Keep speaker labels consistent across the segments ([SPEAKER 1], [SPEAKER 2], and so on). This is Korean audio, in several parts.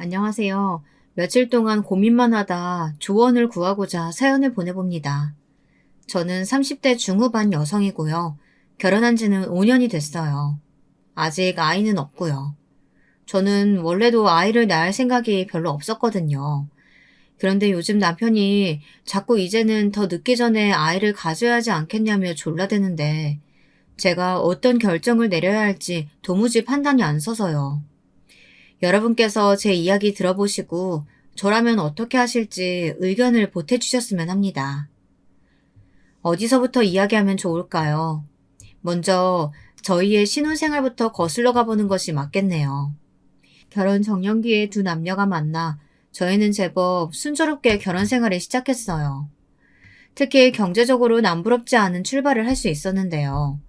[SPEAKER 1] 안녕하세요. 며칠 동안 고민만 하다 조언을 구하고자 사연을 보내봅니다. 저는 30대 중후반 여성이고요. 결혼한 지는 5년이 됐어요. 아직 아이는 없고요. 저는 원래도 아이를 낳을 생각이 별로 없었거든요. 그런데 요즘 남편이 자꾸 이제는 더 늦기 전에 아이를 가져야 하지 않겠냐며 졸라대는데 제가 어떤 결정을 내려야 할지 도무지 판단이 안 서서요. 여러분께서 제 이야기 들어보시고 저라면 어떻게 하실지 의견을 보태주셨으면 합니다. 어디서부터 이야기하면 좋을까요? 먼저 저희의 신혼생활부터 거슬러 가보는 것이 맞겠네요. 결혼 정년기에 두 남녀가 만나 저희는 제법 순조롭게 결혼 생활을 시작했어요. 특히 경제적으로 남부럽지 않은 출발을 할 수 있었는데요.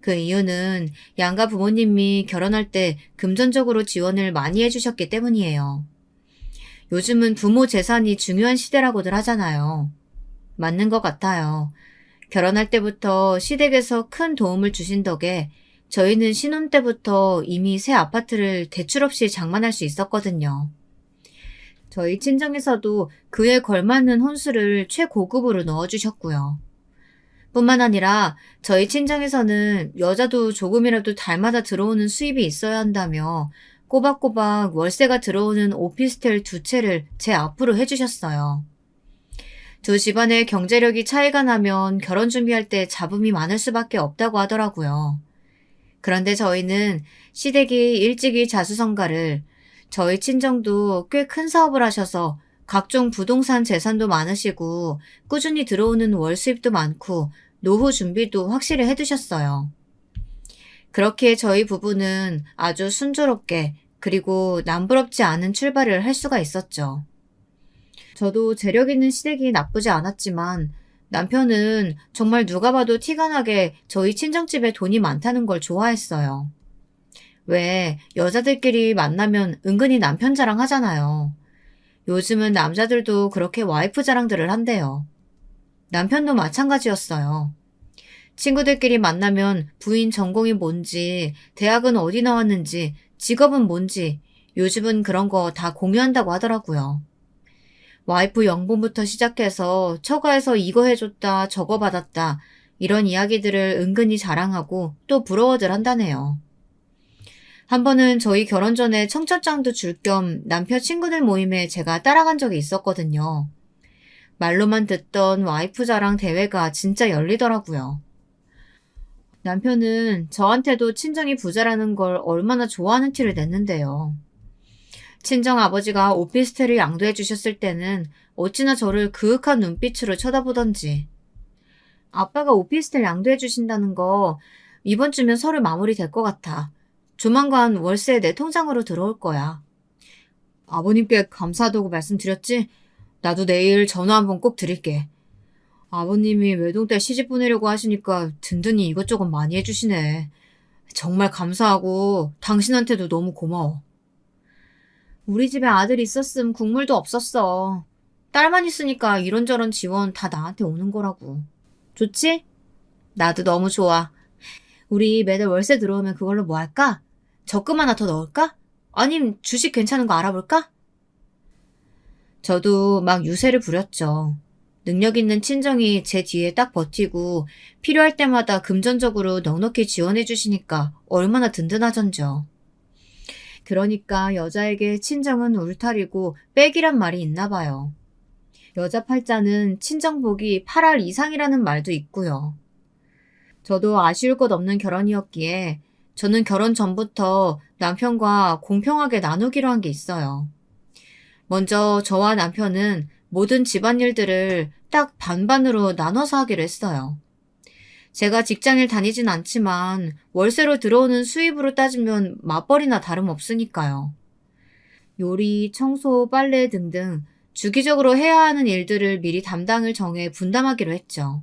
[SPEAKER 1] 그 이유는 양가 부모님이 결혼할 때 금전적으로 지원을 많이 해주셨기 때문이에요. 요즘은 부모 재산이 중요한 시대라고들 하잖아요. 맞는 것 같아요. 결혼할 때부터 시댁에서 큰 도움을 주신 덕에 저희는 신혼 때부터 이미 새 아파트를 대출 없이 장만할 수 있었거든요. 저희 친정에서도 그에 걸맞는 혼수를 최고급으로 넣어주셨고요. 뿐만 아니라 저희 친정에서는 여자도 조금이라도 달마다 들어오는 수입이 있어야 한다며 꼬박꼬박 월세가 들어오는 오피스텔 두 채를 제 앞으로 해주셨어요. 두 집안의 경제력이 차이가 나면 결혼 준비할 때 잡음이 많을 수밖에 없다고 하더라고요. 그런데 저희는 시댁이 일찍이 자수성가를, 저희 친정도 꽤 큰 사업을 하셔서 각종 부동산 재산도 많으시고 꾸준히 들어오는 월 수입도 많고 노후 준비도 확실히 해두셨어요. 그렇게 저희 부부는 아주 순조롭게 그리고 남부럽지 않은 출발을 할 수가 있었죠. 저도 재력 있는 시댁이 나쁘지 않았지만 남편은 정말 누가 봐도 티가 나게 저희 친정집에 돈이 많다는 걸 좋아했어요. 왜 여자들끼리 만나면 은근히 남편 자랑하잖아요. 요즘은 남자들도 그렇게 와이프 자랑들을 한대요. 남편도 마찬가지였어요. 친구들끼리 만나면 부인 전공이 뭔지, 대학은 어디 나왔는지, 직업은 뭔지, 요즘은 그런 거 다 공유한다고 하더라고요. 와이프 연봉부터 시작해서 처가에서 이거 해줬다, 저거 받았다, 이런 이야기들을 은근히 자랑하고 또 부러워들 한다네요. 한 번은 저희 결혼 전에 청첩장도 줄 겸 남편 친구들 모임에 제가 따라간 적이 있었거든요. 말로만 듣던 와이프 자랑 대회가 진짜 열리더라고요. 남편은 저한테도 친정이 부자라는 걸 얼마나 좋아하는 티를 냈는데요. 친정 아버지가 오피스텔을 양도해 주셨을 때는 어찌나 저를 그윽한 눈빛으로 쳐다보던지. 아빠가 오피스텔 양도해 주신다는 거 이번 주면 서류 마무리 될 것 같아. 조만간 월세 내 통장으로 들어올 거야. 아버님께 감사하다고 말씀드렸지? 나도 내일 전화 한번 꼭 드릴게. 아버님이 외동딸 시집 보내려고 하시니까 든든히 이것저것 많이 해주시네. 정말 감사하고 당신한테도 너무 고마워. 우리 집에 아들 있었음 국물도 없었어. 딸만 있으니까 이런저런 지원 다 나한테 오는 거라고. 좋지? 나도 너무 좋아. 우리 매달 월세 들어오면 그걸로 뭐 할까? 적금 하나 더 넣을까? 아님 주식 괜찮은 거 알아볼까? 저도 막 유세를 부렸죠. 능력 있는 친정이 제 뒤에 딱 버티고 필요할 때마다 금전적으로 넉넉히 지원해 주시니까 얼마나 든든하던죠. 그러니까 여자에게 친정은 울타리고 백이란 말이 있나 봐요. 여자 팔자는 친정복이 8할 이상이라는 말도 있고요. 저도 아쉬울 것 없는 결혼이었기에 저는 결혼 전부터 남편과 공평하게 나누기로 한 게 있어요. 먼저 저와 남편은 모든 집안일들을 딱 반반으로 나눠서 하기로 했어요. 제가 직장을 다니진 않지만 월세로 들어오는 수입으로 따지면 맞벌이나 다름없으니까요. 요리, 청소, 빨래 등등 주기적으로 해야 하는 일들을 미리 담당을 정해 분담하기로 했죠.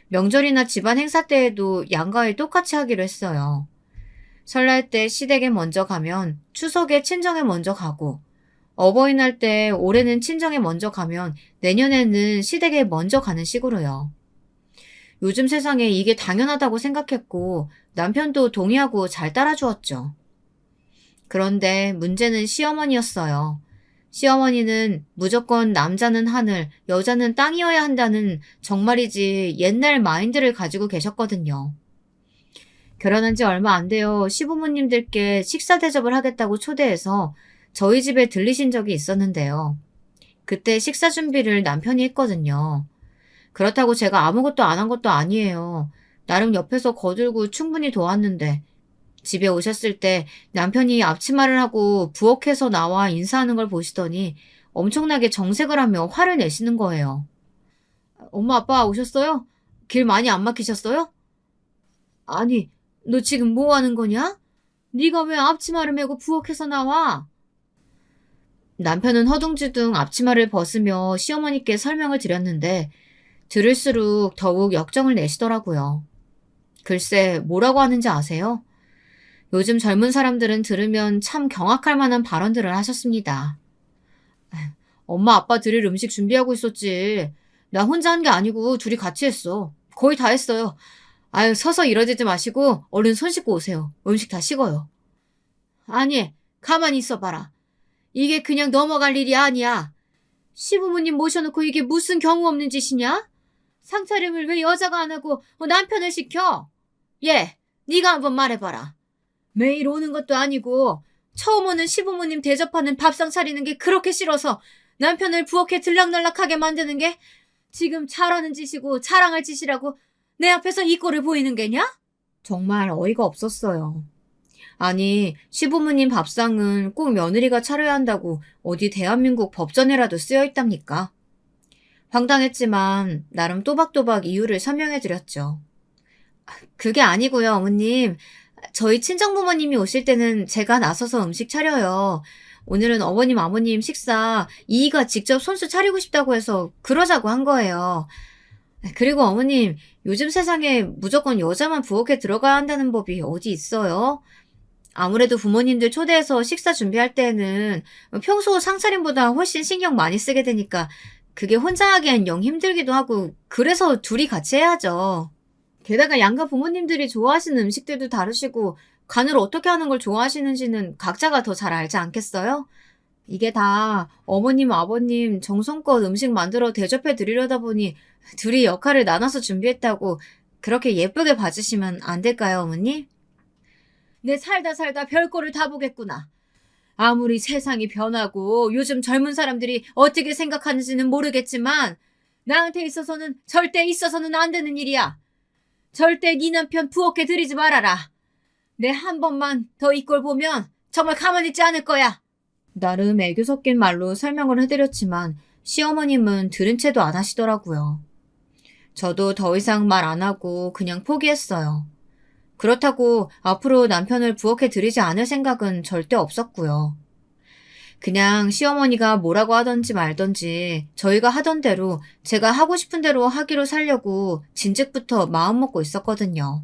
[SPEAKER 1] 명절이나 집안 행사 때에도 양가에 똑같이 하기로 했어요. 설날 때 시댁에 먼저 가면 추석에 친정에 먼저 가고, 어버이날 때 올해는 친정에 먼저 가면 내년에는 시댁에 먼저 가는 식으로요. 요즘 세상에 이게 당연하다고 생각했고 남편도 동의하고 잘 따라주었죠. 그런데 문제는 시어머니였어요. 시어머니는 무조건 남자는 하늘, 여자는 땅이어야 한다는 정말이지 옛날 마인드를 가지고 계셨거든요. 결혼한 지 얼마 안 돼요. 시부모님들께 식사 대접을 하겠다고 초대해서 저희 집에 들리신 적이 있었는데요. 그때 식사 준비를 남편이 했거든요. 그렇다고 제가 아무것도 안 한 것도 아니에요. 나름 옆에서 거들고 충분히 도왔는데 집에 오셨을 때 남편이 앞치마를 하고 부엌에서 나와 인사하는 걸 보시더니 엄청나게 정색을 하며 화를 내시는 거예요. 엄마 아빠 오셨어요? 길 많이 안 막히셨어요? 아니, 너 지금 뭐 하는 거냐? 네가 왜 앞치마를 메고 부엌에서 나와? 남편은 허둥지둥 앞치마를 벗으며 시어머니께 설명을 드렸는데 들을수록 더욱 역정을 내시더라고요. 글쎄, 뭐라고 하는지 아세요? 요즘 젊은 사람들은 들으면 참 경악할 만한 발언들을 하셨습니다. 엄마 아빠 드릴 음식 준비하고 있었지. 나 혼자 한 게 아니고 둘이 같이 했어. 거의 다 했어요. 아유, 서서 이러지지 마시고 얼른 손 씻고 오세요. 음식 다 식어요. 아니, 가만히 있어봐라. 이게 그냥 넘어갈 일이 아니야. 시부모님 모셔놓고 이게 무슨 경우 없는 짓이냐? 상차림을 왜 여자가 안 하고 남편을 시켜? 얘, 네가 한번 말해봐라. 매일 오는 것도 아니고 처음 오는 시부모님 대접하는 밥상 차리는 게 그렇게 싫어서 남편을 부엌에 들락날락하게 만드는 게 지금 잘하는 짓이고 자랑할 짓이라고 내 앞에서 이 꼴을 보이는 게냐? 정말 어이가 없었어요. 아니, 시부모님 밥상은 꼭 며느리가 차려야 한다고 어디 대한민국 법전에라도 쓰여 있답니까? 황당했지만 나름 또박또박 이유를 설명해 드렸죠. 그게 아니고요, 어머님. 저희 친정부모님이 오실 때는 제가 나서서 음식 차려요. 오늘은 어머님, 아버님 식사 이이가 직접 손수 차리고 싶다고 해서 그러자고 한 거예요. 그리고 어머님, 요즘 세상에 무조건 여자만 부엌에 들어가야 한다는 법이 어디 있어요? 아무래도 부모님들 초대해서 식사 준비할 때는 평소 상차림보다 훨씬 신경 많이 쓰게 되니까 그게 혼자 하기엔 영 힘들기도 하고 그래서 둘이 같이 해야죠. 게다가 양가 부모님들이 좋아하시는 음식들도 다르시고 간을 어떻게 하는 걸 좋아하시는지는 각자가 더 잘 알지 않겠어요? 이게 다 어머님, 아버님 정성껏 음식 만들어 대접해 드리려다 보니 둘이 역할을 나눠서 준비했다고 그렇게 예쁘게 봐주시면 안 될까요, 어머니? 내 살다 살다 별꼴을 다 보겠구나. 아무리 세상이 변하고 요즘 젊은 사람들이 어떻게 생각하는지는 모르겠지만 나한테 있어서는 절대 있어서는 안 되는 일이야. 절대 네 남편 부엌에 들이지 말아라. 내 한 번만 더 이 꼴 보면 정말 가만히 있지 않을 거야. 나름 애교 섞인 말로 설명을 해드렸지만 시어머님은 들은 채도 안 하시더라고요. 저도 더 이상 말 안 하고 그냥 포기했어요. 그렇다고 앞으로 남편을 부엌에 들이지 않을 생각은 절대 없었고요. 그냥 시어머니가 뭐라고 하던지 말던지 저희가 하던 대로 제가 하고 싶은 대로 하기로 살려고 진즉부터 마음먹고 있었거든요.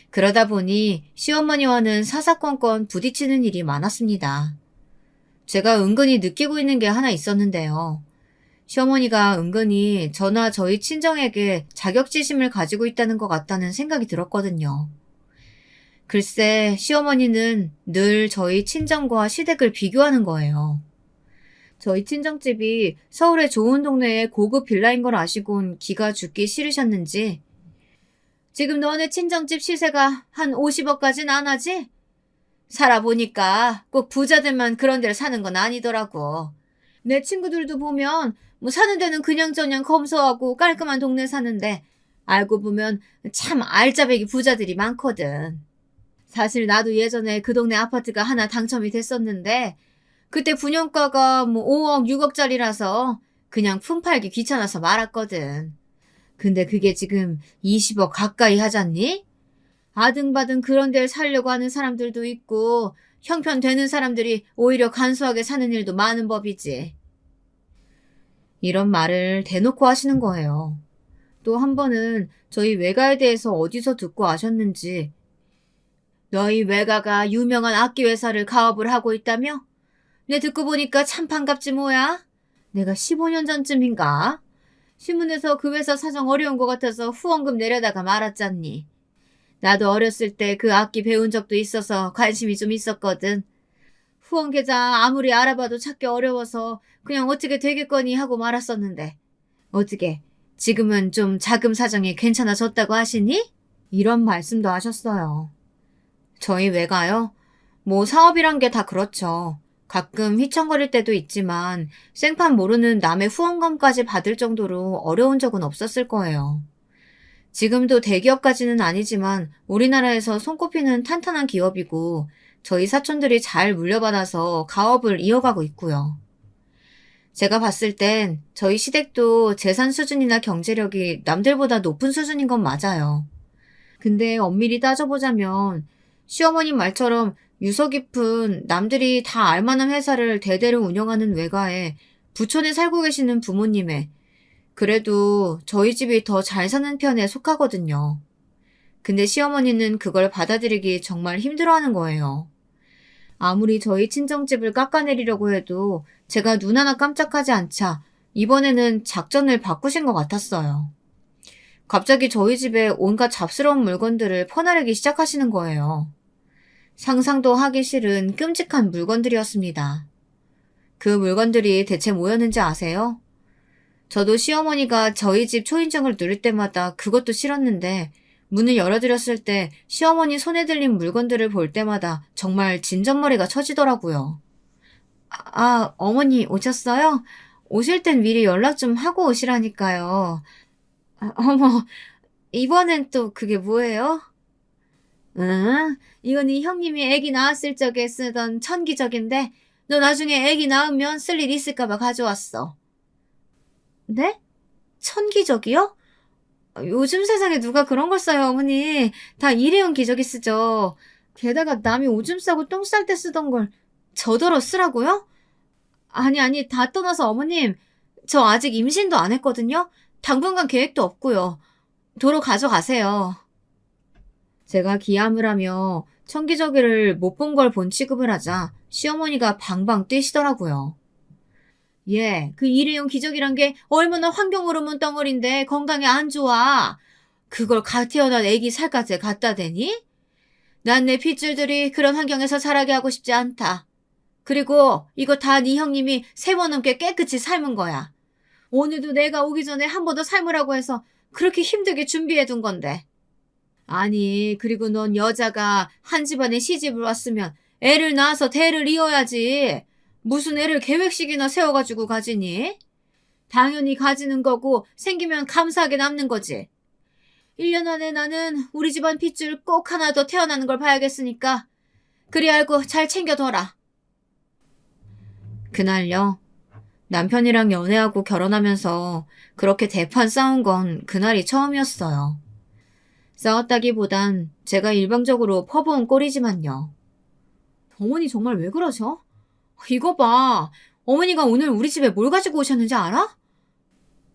[SPEAKER 1] 그러다 보니 시어머니와는 사사건건 부딪히는 일이 많았습니다. 제가 은근히 느끼고 있는 게 하나 있었는데요. 시어머니가 은근히 저나 저희 친정에게 자격지심을 가지고 있다는 것 같다는 생각이 들었거든요. 글쎄, 시어머니는 늘 저희 친정과 시댁을 비교하는 거예요. 저희 친정집이 서울의 좋은 동네에 고급 빌라인 걸 아시곤 기가 죽기 싫으셨는지 지금 너네 친정집 시세가 한 50억까진 안 하지? 살아보니까 꼭 부자들만 그런 데를 사는 건 아니더라고. 내 친구들도 보면 사는 데는 그냥저냥 검소하고 깔끔한 동네 사는데 알고 보면 참 알짜배기 부자들이 많거든. 사실 나도 예전에 그 동네 아파트가 하나 당첨이 됐었는데 그때 분양가가 5억, 6억짜리라서 그냥 품팔기 귀찮아서 말았거든. 근데 그게 지금 20억 가까이 하잖니? 아등바등 그런 데를 살려고 하는 사람들도 있고 형편되는 사람들이 오히려 간소하게 사는 일도 많은 법이지. 이런 말을 대놓고 하시는 거예요. 또 한 번은 저희 외가에 대해서 어디서 듣고 아셨는지 너희 외가가 유명한 악기회사를 가업을 하고 있다며? 내 듣고 보니까 참 반갑지 뭐야? 내가 15년 전쯤인가? 신문에서 그 회사 사정 어려운 것 같아서 후원금 내려다가 말았잖니. 나도 어렸을 때 그 악기 배운 적도 있어서 관심이 좀 있었거든. 후원계좌 아무리 알아봐도 찾기 어려워서 그냥 어떻게 되겠거니 하고 말았었는데. 어떻게 지금은 좀 자금 사정이 괜찮아졌다고 하시니? 이런 말씀도 하셨어요. 저희 외가요? 뭐 사업이란 게 다 그렇죠. 가끔 휘청거릴 때도 있지만 생판 모르는 남의 후원금까지 받을 정도로 어려운 적은 없었을 거예요. 지금도 대기업까지는 아니지만 우리나라에서 손꼽히는 탄탄한 기업이고 저희 사촌들이 잘 물려받아서 가업을 이어가고 있고요. 제가 봤을 땐 저희 시댁도 재산 수준이나 경제력이 남들보다 높은 수준인 건 맞아요. 근데 엄밀히 따져보자면 시어머님 말처럼 유서 깊은 남들이 다 알만한 회사를 대대로 운영하는 외가에 부촌에 살고 계시는 부모님의 그래도 저희 집이 더 잘 사는 편에 속하거든요. 근데 시어머니는 그걸 받아들이기 정말 힘들어하는 거예요. 아무리 저희 친정집을 깎아내리려고 해도 제가 눈 하나 깜짝하지 않자 이번에는 작전을 바꾸신 것 같았어요. 갑자기 저희 집에 온갖 잡스러운 물건들을 퍼나르기 시작하시는 거예요. 상상도 하기 싫은 끔찍한 물건들이었습니다. 그 물건들이 대체 뭐였는지 아세요? 저도 시어머니가 저희 집 초인종을 누를 때마다 그것도 싫었는데 문을 열어드렸을 때 시어머니 손에 들린 물건들을 볼 때마다 정말 진전머리가 쳐지더라고요. 어머니 오셨어요? 오실 땐 미리 연락 좀 하고 오시라니까요. 어머, 이번엔 또 그게 뭐예요? 응, 이건 이 형님이 애기 낳았을 적에 쓰던 천기적인데 너 나중에 애기 낳으면 쓸 일 있을까봐 가져왔어. 네? 천기적이요? 요즘 세상에 누가 그런 걸 써요, 어머니. 다 일회용 기저귀 쓰죠. 게다가 남이 오줌 싸고 똥 쌀 때 쓰던 걸 저더러 쓰라고요? 아니, 다 떠나서 어머님, 저 아직 임신도 안 했거든요? 당분간 계획도 없고요. 도로 가져가세요. 제가 기함을 하며 천기저귀를 못 본 걸 본 취급을 하자 시어머니가 방방 뛰시더라고요. 예, 그 일회용 기저귀란 게 얼마나 환경오르문 덩어리인데 건강에 안 좋아. 그걸 갓 태어난 애기 살갗에 갖다 대니? 난 내 핏줄들이 그런 환경에서 자라게 하고 싶지 않다. 그리고 이거 다 네 형님이 3번 넘게 깨끗이 삶은 거야. 오늘도 내가 오기 전에 한 번 더 삶으라고 해서 그렇게 힘들게 준비해 둔 건데. 아니, 그리고 넌 여자가 한 집안에 시집을 왔으면 애를 낳아서 대를 이어야지. 무슨 애를 계획식이나 세워가지고 가지니? 당연히 가지는 거고 생기면 감사하게 남는 거지. 1년 안에 나는 우리 집안 핏줄 꼭 하나 더 태어나는 걸 봐야겠으니까 그리 알고 잘 챙겨둬라. 그날요. 남편이랑 연애하고 결혼하면서 그렇게 대판 싸운 건 그날이 처음이었어요. 싸웠다기보단 제가 일방적으로 퍼부은 꼴이지만요. 어머니 정말 왜 그러셔? 이거 봐. 어머니가 오늘 우리 집에 뭘 가지고 오셨는지 알아?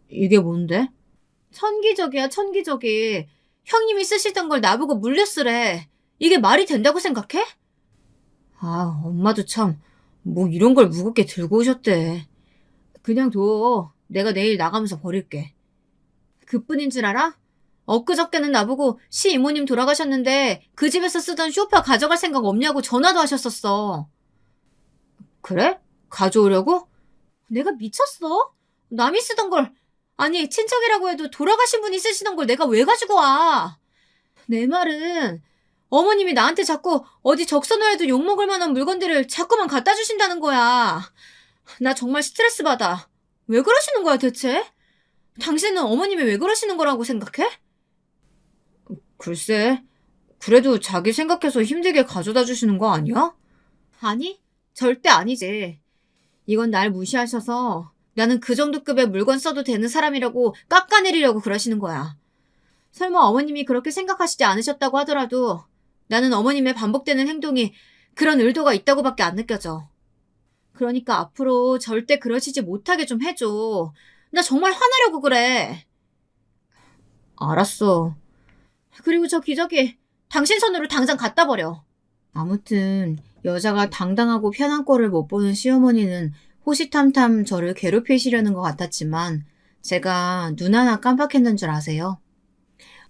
[SPEAKER 1] 이게 뭔데? 천기저귀야, 천기저귀. 형님이 쓰시던 걸 나보고 물렸으래. 이게 말이 된다고 생각해? 엄마도 참, 뭐 이런 걸 무겁게 들고 오셨대. 그냥 둬. 내가 내일 나가면서 버릴게. 그뿐인 줄 알아? 엊그저께는 나보고 시이모님 돌아가셨는데 그 집에서 쓰던 쇼파 가져갈 생각 없냐고 전화도 하셨었어. 그래? 가져오려고? 내가 미쳤어? 남이 쓰던 걸, 아니 친척이라고 해도 돌아가신 분이 쓰시던 걸 내가 왜 가지고 와? 내 말은 어머님이 나한테 자꾸 어디 적선을 해도 욕먹을 만한 물건들을 자꾸만 갖다 주신다는 거야. 나 정말 스트레스 받아. 왜 그러시는 거야 대체? 당신은 어머님이 왜 그러시는 거라고 생각해? 글쎄, 그래도 자기 생각해서 힘들게 가져다 주시는 거 아니야? 아니, 절대 아니지. 이건 날 무시하셔서 나는 그 정도 급의 물건 써도 되는 사람이라고 깎아내리려고 그러시는 거야. 설마 어머님이 그렇게 생각하시지 않으셨다고 하더라도 나는 어머님의 반복되는 행동이 그런 의도가 있다고밖에 안 느껴져. 그러니까 앞으로 절대 그러시지 못하게 좀 해줘. 나 정말 화나려고 그래. 알았어. 그리고 저 기저귀 당신 손으로 당장 갖다 버려. 아무튼 여자가 당당하고 편한 꼴을 못 보는 시어머니는 호시탐탐 저를 괴롭히시려는 것 같았지만 제가 눈 하나 깜빡했는 줄 아세요?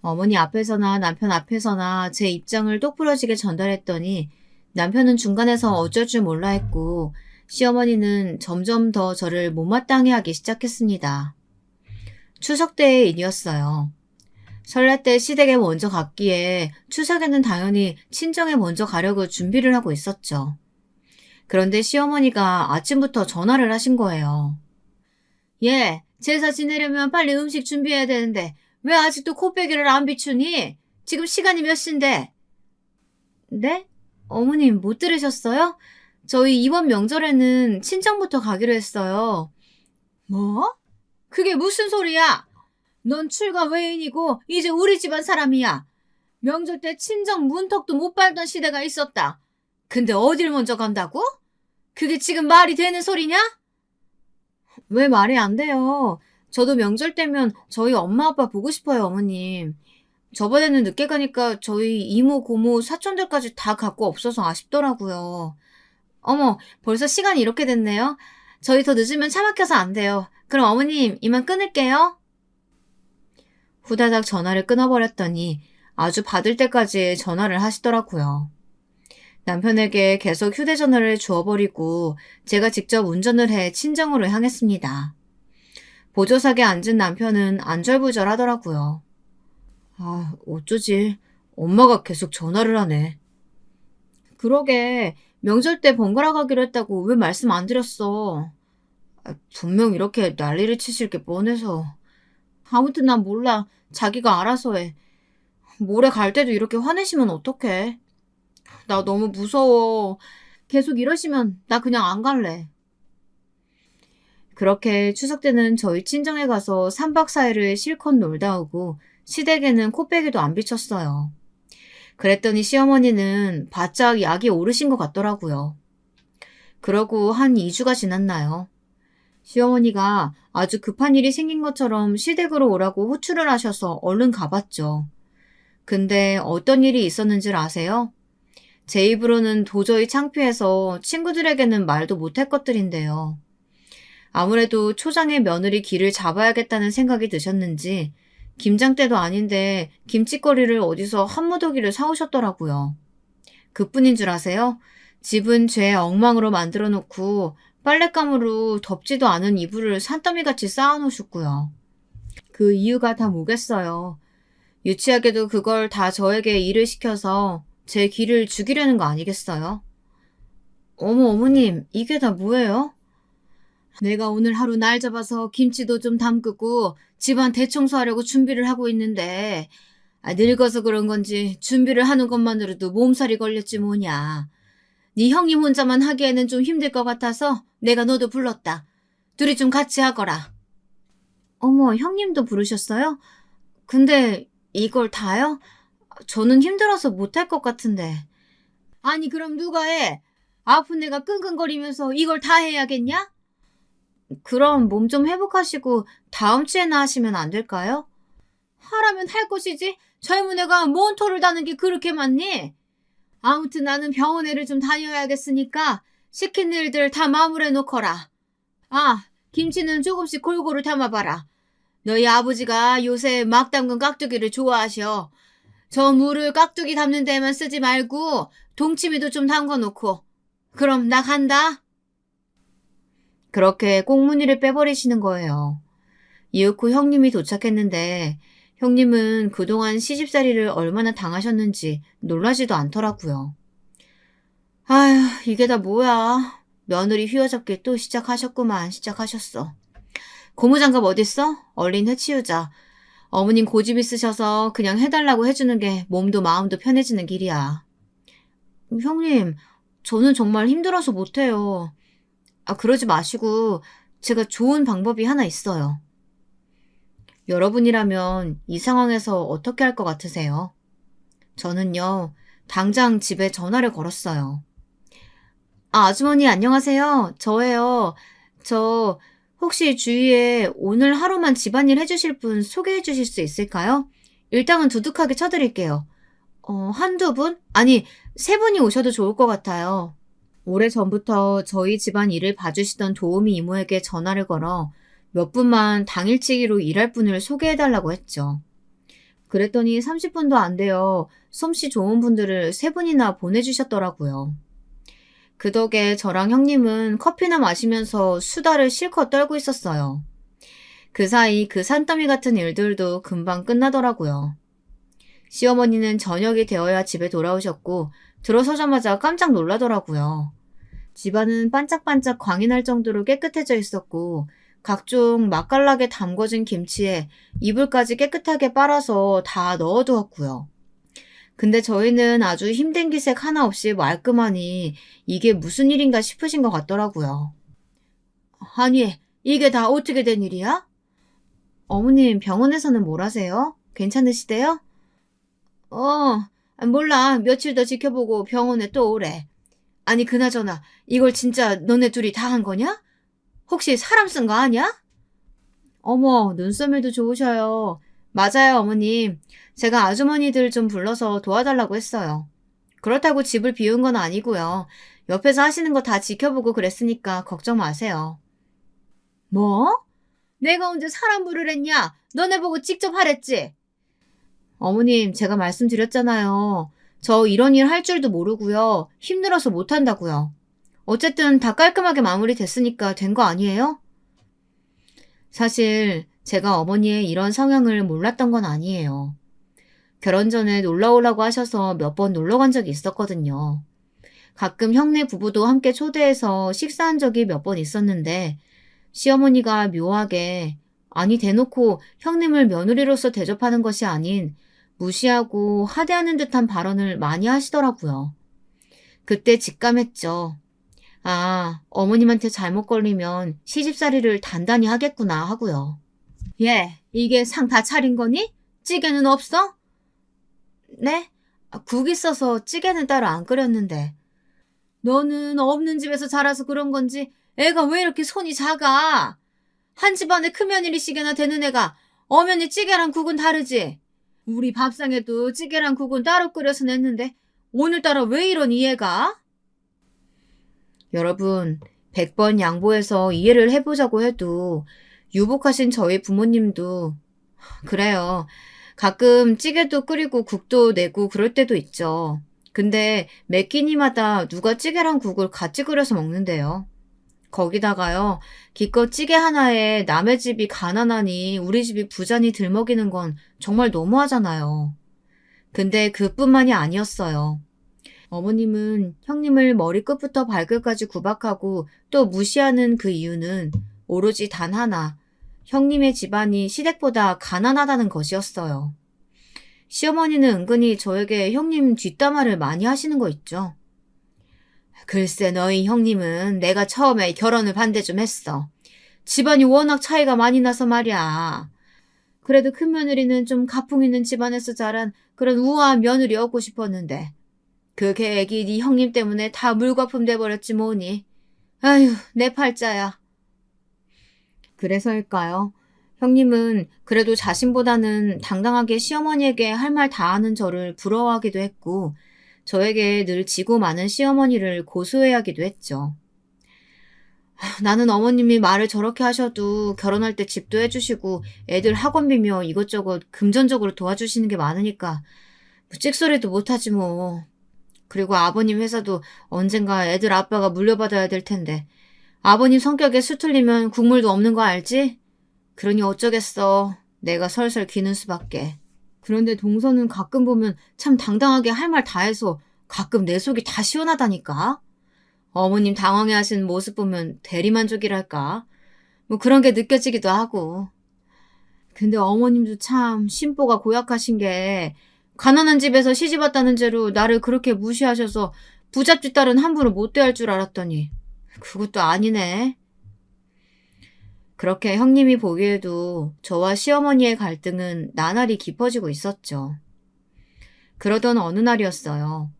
[SPEAKER 1] 어머니 앞에서나 남편 앞에서나 제 입장을 똑부러지게 전달했더니 남편은 중간에서 어쩔 줄 몰라 했고 시어머니는 점점 더 저를 못마땅해 하기 시작했습니다. 추석 때의 일이었어요. 설날 때 시댁에 먼저 갔기에 추석에는 당연히 친정에 먼저 가려고 준비를 하고 있었죠. 그런데 시어머니가 아침부터 전화를 하신 거예요. 예, 제사 지내려면 빨리 음식 준비해야 되는데 왜 아직도 코빼기를 안 비추니? 지금 시간이 몇 시인데? 네? 어머님 못 들으셨어요? 저희 이번 명절에는 친정부터 가기로 했어요. 뭐? 그게 무슨 소리야? 넌 출가 외인이고 이제 우리 집안 사람이야. 명절 때 친정 문턱도 못 밟던 시대가 있었다. 근데 어딜 먼저 간다고? 그게 지금 말이 되는 소리냐? 왜 말이 안 돼요? 저도 명절 때면 저희 엄마 아빠 보고 싶어요, 어머님. 저번에는 늦게 가니까 저희 이모, 고모, 사촌들까지 다 갖고 없어서 아쉽더라고요. 어머, 벌써 시간이 이렇게 됐네요. 저희 더 늦으면 차 막혀서 안 돼요. 그럼 어머님, 이만 끊을게요. 후다닥 전화를 끊어버렸더니 아주 받을 때까지 전화를 하시더라고요. 남편에게 계속 휴대전화를 주워버리고 제가 직접 운전을 해 친정으로 향했습니다. 보조석에 앉은 남편은 안절부절 하더라고요. 아, 어쩌지. 엄마가 계속 전화를 하네. 그러게, 명절 때 번갈아 가기로 했다고 왜 말씀 안 드렸어? 분명 이렇게 난리를 치실 게 뻔해서. 아무튼 난 몰라. 자기가 알아서 해. 모레 갈 때도 이렇게 화내시면 어떡해. 나 너무 무서워. 계속 이러시면 나 그냥 안 갈래. 그렇게 추석 때는 저희 친정에 가서 3박 4일을 실컷 놀다 오고 시댁에는 코빼기도 안 비쳤어요. 그랬더니 시어머니는 바짝 약이 오르신 것 같더라고요. 그러고 한 2주가 지났나요? 시어머니가 아주 급한 일이 생긴 것처럼 시댁으로 오라고 호출을 하셔서 얼른 가봤죠. 근데 어떤 일이 있었는지 아세요? 제 입으로는 도저히 창피해서 친구들에게는 말도 못할 것들인데요. 아무래도 초장의 며느리 길을 잡아야겠다는 생각이 드셨는지 김장때도 아닌데 김치거리를 어디서 한 무더기를 사오셨더라고요. 그뿐인 줄 아세요? 집은 죄 엉망으로 만들어 놓고 빨랫감으로 덥지도 않은 이불을 산더미같이 쌓아놓으셨고요. 그 이유가 다 뭐겠어요. 유치하게도 그걸 다 저에게 일을 시켜서 제 기를 죽이려는 거 아니겠어요? 어머, 어머님, 이게 다 뭐예요? 내가 오늘 하루 날 잡아서 김치도 좀 담그고 집안 대청소하려고 준비를 하고 있는데 늙어서 그런 건지 준비를 하는 것만으로도 몸살이 걸렸지 뭐냐. 네 형님 혼자만 하기에는 좀 힘들 것 같아서 내가 너도 불렀다. 둘이 좀 같이 하거라. 어머, 형님도 부르셨어요? 근데 이걸 다요? 저는 힘들어서 못할 것 같은데. 아니 그럼 누가 해? 아픈 애가 끙끙거리면서 이걸 다 해야겠냐? 그럼 몸 좀 회복하시고 다음 주에나 하시면 안 될까요? 하라면 할 것이지. 젊은 애가 뭔 토를 다는 게 그렇게 많니? 아무튼 나는 병원에를 좀 다녀야겠으니까 시킨 일들 다 마무리해 놓거라. 아, 김치는 조금씩 골고루 담아봐라. 너희 아버지가 요새 막 담근 깍두기를 좋아하셔. 저 물을 깍두기 담는 데만 쓰지 말고 동치미도 좀 담궈 놓고. 그럼 나 간다. 그렇게 꽁무니를 빼버리시는 거예요. 이윽고 형님이 도착했는데 형님은 그동안 시집살이를 얼마나 당하셨는지 놀라지도 않더라고요. 아휴, 이게 다 뭐야. 며느리 휘어잡기 또 시작하셨어. 고무장갑 어딨어? 얼른 해치우자. 어머님 고집 있으셔서 그냥 해달라고 해주는 게 몸도 마음도 편해지는 길이야. 형님, 저는 정말 힘들어서 못해요. 그러지 마시고 제가 좋은 방법이 하나 있어요. 여러분이라면 이 상황에서 어떻게 할 것 같으세요? 저는요, 당장 집에 전화를 걸었어요. 아주머니 안녕하세요. 저예요. 저 혹시 주위에 오늘 하루만 집안일 해주실 분 소개해 주실 수 있을까요? 일당은 두둑하게 쳐드릴게요. 한두 분? 아니, 세 분이 오셔도 좋을 것 같아요. 오래전부터 저희 집안 일을 봐주시던 도우미 이모에게 전화를 걸어 몇 분만 당일치기로 일할 분을 소개해달라고 했죠. 그랬더니 30분도 안 돼요. 솜씨 좋은 분들을 3분이나 보내주셨더라고요. 그 덕에 저랑 형님은 커피나 마시면서 수다를 실컷 떨고 있었어요. 그 사이 그 산더미 같은 일들도 금방 끝나더라고요. 시어머니는 저녁이 되어야 집에 돌아오셨고 들어서자마자 깜짝 놀라더라고요. 집안은 반짝반짝 광이 날 정도로 깨끗해져 있었고 각종 맛깔나게 담궈진 김치에 이불까지 깨끗하게 빨아서 다 넣어두었고요. 근데 저희는 아주 힘든 기색 하나 없이 말끔하니 이게 무슨 일인가 싶으신 것 같더라고요. 아니, 이게 다 어떻게 된 일이야? 어머님 병원에서는 뭘 하세요? 괜찮으시대요? 몰라. 며칠 더 지켜보고 병원에 또 오래. 아니, 그나저나 이걸 진짜 너네 둘이 다 한 거냐? 혹시 사람 쓴 거 아니야? 어머, 눈썰미도 좋으셔요. 맞아요, 어머님. 제가 아주머니들 좀 불러서 도와달라고 했어요. 그렇다고 집을 비운 건 아니고요. 옆에서 하시는 거 다 지켜보고 그랬으니까 걱정 마세요. 뭐? 내가 언제 사람 부르랬냐? 너네 보고 직접 하랬지? 어머님, 제가 말씀드렸잖아요. 저 이런 일 할 줄도 모르고요. 힘들어서 못한다고요. 어쨌든 다 깔끔하게 마무리됐으니까 된 거 아니에요? 사실 제가 어머니의 이런 성향을 몰랐던 건 아니에요. 결혼 전에 놀러 오라고 하셔서 몇 번 놀러 간 적이 있었거든요. 가끔 형네 부부도 함께 초대해서 식사한 적이 몇 번 있었는데 시어머니가 묘하게 아니 대놓고 형님을 며느리로서 대접하는 것이 아닌 무시하고 하대하는 듯한 발언을 많이 하시더라고요. 그때 직감했죠. 아, 어머님한테 잘못 걸리면 시집살이를 단단히 하겠구나 하고요. 예, 이게 상 다 차린 거니? 찌개는 없어? 네? 국 있어서 찌개는 따로 안 끓였는데. 너는 없는 집에서 자라서 그런 건지 애가 왜 이렇게 손이 작아? 한 집안에 큰며느리시게나 되는 애가 엄연히 찌개랑 국은 다르지? 우리 밥상에도 찌개랑 국은 따로 끓여서 냈는데 오늘따라 왜 이러니 얘가? 여러분, 100번 양보해서 이해를 해보자고 해도 유복하신 저희 부모님도 그래요. 가끔 찌개도 끓이고 국도 내고 그럴 때도 있죠. 근데 매 끼니마다 누가 찌개랑 국을 같이 끓여서 먹는데요. 거기다가요, 기껏 찌개 하나에 남의 집이 가난하니 우리 집이 부자니 들먹이는 건 정말 너무하잖아요. 근데 그뿐만이 아니었어요. 어머님은 형님을 머리끝부터 발끝까지 구박하고 또 무시하는 그 이유는 오로지 단 하나, 형님의 집안이 시댁보다 가난하다는 것이었어요. 시어머니는 은근히 저에게 형님 뒷담화를 많이 하시는 거 있죠. 글쎄 너희 형님은 내가 처음에 결혼을 반대 좀 했어. 집안이 워낙 차이가 많이 나서 말이야. 그래도 큰며느리는 좀 가풍 있는 집안에서 자란 그런 우아한 며느리 얻고 싶었는데 그 계획이 네 형님 때문에 다 물거품 돼버렸지 뭐니. 아휴 내 팔자야. 그래서일까요? 형님은 그래도 자신보다는 당당하게 시어머니에게 할 말 다 하는 저를 부러워하기도 했고 저에게 늘 지고 많은 시어머니를 고소해하기도 했죠. 나는 어머님이 말을 저렇게 하셔도 결혼할 때 집도 해주시고 애들 학원비며 이것저것 금전적으로 도와주시는 게 많으니까 뭐 찍소리도 못하지 뭐. 그리고 아버님 회사도 언젠가 애들 아빠가 물려받아야 될 텐데 아버님 성격에 수틀리면 국물도 없는 거 알지? 그러니 어쩌겠어. 내가 설설 기는 수밖에. 그런데 동서는 가끔 보면 참 당당하게 할 말 다 해서 가끔 내 속이 다 시원하다니까. 어머님 당황해하시는 모습 보면 대리만족이랄까. 뭐 그런 게 느껴지기도 하고. 근데 어머님도 참 심보가 고약하신 게 가난한 집에서 시집왔다는 죄로 나를 그렇게 무시하셔서 부잣집 딸은 함부로 못 대할 줄 알았더니 그것도 아니네. 그렇게 형님이 보기에도 저와 시어머니의 갈등은 나날이 깊어지고 있었죠. 그러던 어느 날이었어요.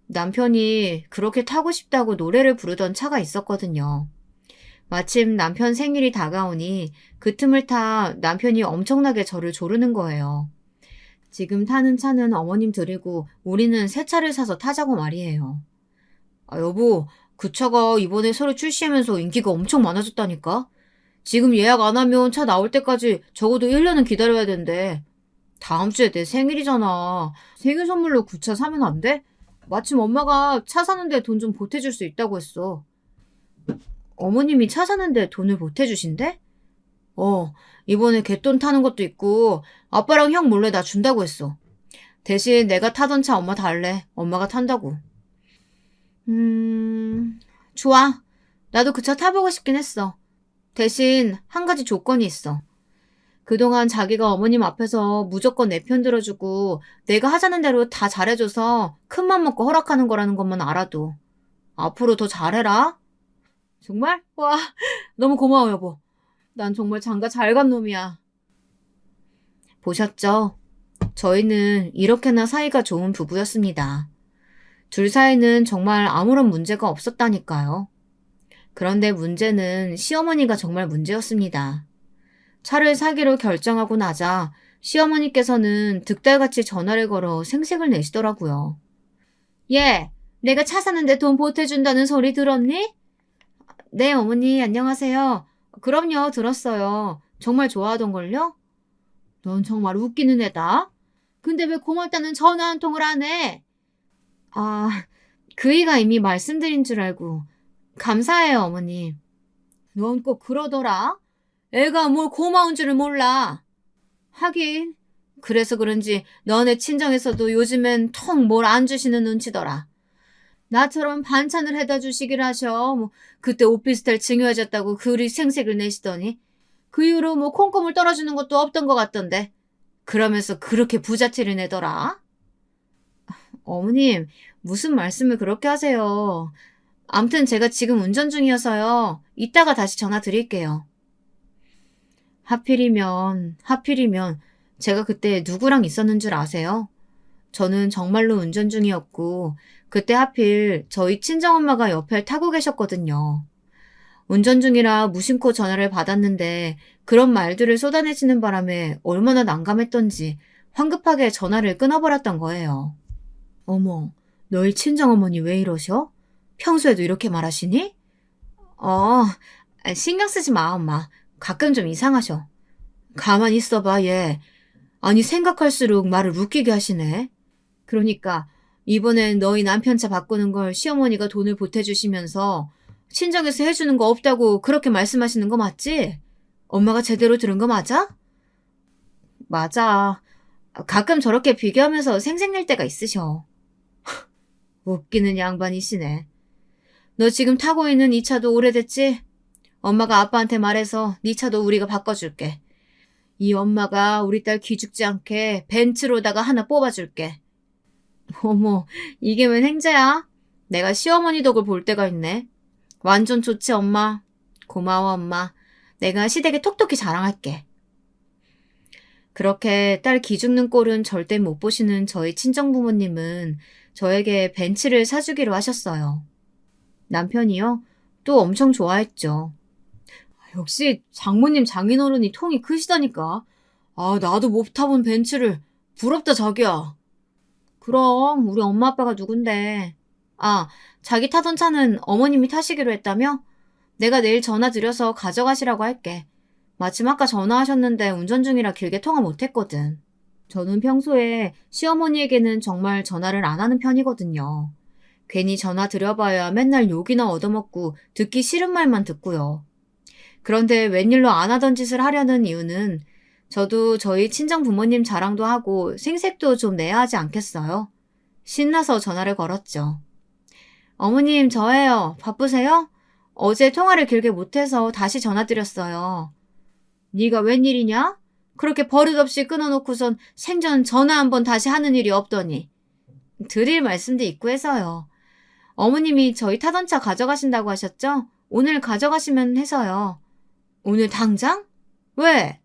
[SPEAKER 1] 남편이 그렇게 타고 싶다고 노래를 부르던 차가 있었거든요. 마침 남편 생일이 다가오니 그 틈을 타 남편이 엄청나게 저를 조르는 거예요. 지금 타는 차는 어머님 드리고 우리는 새 차를 사서 타자고 말이에요. 아, 여보, 그 차가 이번에 새로 출시하면서 인기가 엄청 많아졌다니까? 지금 예약 안 하면 차 나올 때까지 적어도 1년은 기다려야 된대. 다음 주에 내 생일이잖아. 생일 선물로 그 차 사면 안 돼? 마침 엄마가 차 사는데 돈 좀 보태줄 수 있다고 했어. 어머님이 차 사는데 돈을 보태주신대? 이번에 갯돈 타는 것도 있고 아빠랑 형 몰래 나 준다고 했어. 대신 내가 타던 차 엄마 달래. 엄마가 탄다고. 좋아. 나도 그 차 타보고 싶긴 했어. 대신 한 가지 조건이 있어. 그동안 자기가 어머님 앞에서 무조건 내 편 들어주고 내가 하자는 대로 다 잘해줘서 큰맘 먹고 허락하는 거라는 것만 알아도. 앞으로 더 잘해라. 정말? 와, 너무 고마워, 여보. 난 정말 장가 잘 간 놈이야. 보셨죠? 저희는 이렇게나 사이가 좋은 부부였습니다. 둘 사이는 정말 아무런 문제가 없었다니까요. 그런데 문제는 시어머니가 정말 문제였습니다. 차를 사기로 결정하고 나자 시어머니께서는 득달같이 전화를 걸어 생색을 내시더라고요. 얘, 내가 차 사는데 돈 보태준다는 소리 들었니? 네, 어머니, 안녕하세요. 그럼요, 들었어요. 정말 좋아하던걸요? 넌 정말 웃기는 애다. 근데 왜 고맙다는 전화 한 통을 안 해? 아, 그이가 이미 말씀드린 줄 알고. 감사해요, 어머니. 넌 꼭 그러더라. 애가 뭘 고마운 줄을 몰라. 하긴, 그래서 그런지 너네 친정에서도 요즘엔 통 뭘 안 주시는 눈치더라. 나처럼 반찬을 해다 주시길 하셔. 뭐 그때 오피스텔 증여해줬다고 그리 생색을 내시더니 그 이후로 뭐 콩고물 떨어주는 것도 없던 것 같던데. 그러면서 그렇게 부자티를 내더라. 어머님, 무슨 말씀을 그렇게 하세요. 암튼 제가 지금 운전 중이어서요. 이따가 다시 전화 드릴게요. 하필이면 제가 그때 누구랑 있었는 줄 아세요? 저는 정말로 운전 중이었고 그때 하필 저희 친정엄마가 옆에 타고 계셨거든요. 운전 중이라 무심코 전화를 받았는데 그런 말들을 쏟아내시는 바람에 얼마나 난감했던지 황급하게 전화를 끊어버렸던 거예요. 어머, 너희 친정어머니 왜 이러셔? 평소에도 이렇게 말하시니? 어, 신경 쓰지 마, 엄마. 가끔 좀 이상하셔. 가만히 있어봐, 얘. 아니, 생각할수록 말을 웃기게 하시네. 그러니까 이번엔 너희 남편 차 바꾸는 걸 시어머니가 돈을 보태주시면서 친정에서 해주는 거 없다고 그렇게 말씀하시는 거 맞지? 엄마가 제대로 들은 거 맞아? 맞아. 가끔 저렇게 비교하면서 생색낼 때가 있으셔. 웃기는 양반이시네. 너 지금 타고 있는 이 차도 오래됐지? 엄마가 아빠한테 말해서 네 차도 우리가 바꿔줄게. 이 엄마가 우리 딸 기죽지 않게 벤츠로다가 하나 뽑아줄게. 어머, 이게 웬 행자야? 내가 시어머니 덕을 볼 때가 있네. 완전 좋지, 엄마. 고마워, 엄마. 내가 시댁에 톡톡히 자랑할게. 그렇게 딸 기죽는 꼴은 절대 못 보시는 저희 친정부모님은 저에게 벤츠를 사주기로 하셨어요. 남편이요? 또 엄청 좋아했죠. 역시 장모님 장인어른이 통이 크시다니까. 나도 못 타본 벤츠를. 부럽다, 자기야. 그럼 우리 엄마 아빠가 누군데. 자기 타던 차는 어머님이 타시기로 했다며? 내가 내일 전화 드려서 가져가시라고 할게. 마침 아까 전화하셨는데 운전 중이라 길게 통화 못했거든. 저는 평소에 시어머니에게는 정말 전화를 안 하는 편이거든요. 괜히 전화 드려봐야 맨날 욕이나 얻어먹고 듣기 싫은 말만 듣고요. 그런데 웬일로 안 하던 짓을 하려는 이유는 저도 저희 친정 부모님 자랑도 하고 생색도 좀 내야 하지 않겠어요? 신나서 전화를 걸었죠. 어머님, 저예요. 바쁘세요? 어제 통화를 길게 못해서 다시 전화드렸어요. 네가 웬일이냐? 그렇게 버릇없이 끊어놓고선 생전 전화 한번 다시 하는 일이 없더니. 드릴 말씀도 있고 해서요. 어머님이 저희 타던 차 가져가신다고 하셨죠? 오늘 가져가시면 해서요. 오늘 당장? 왜?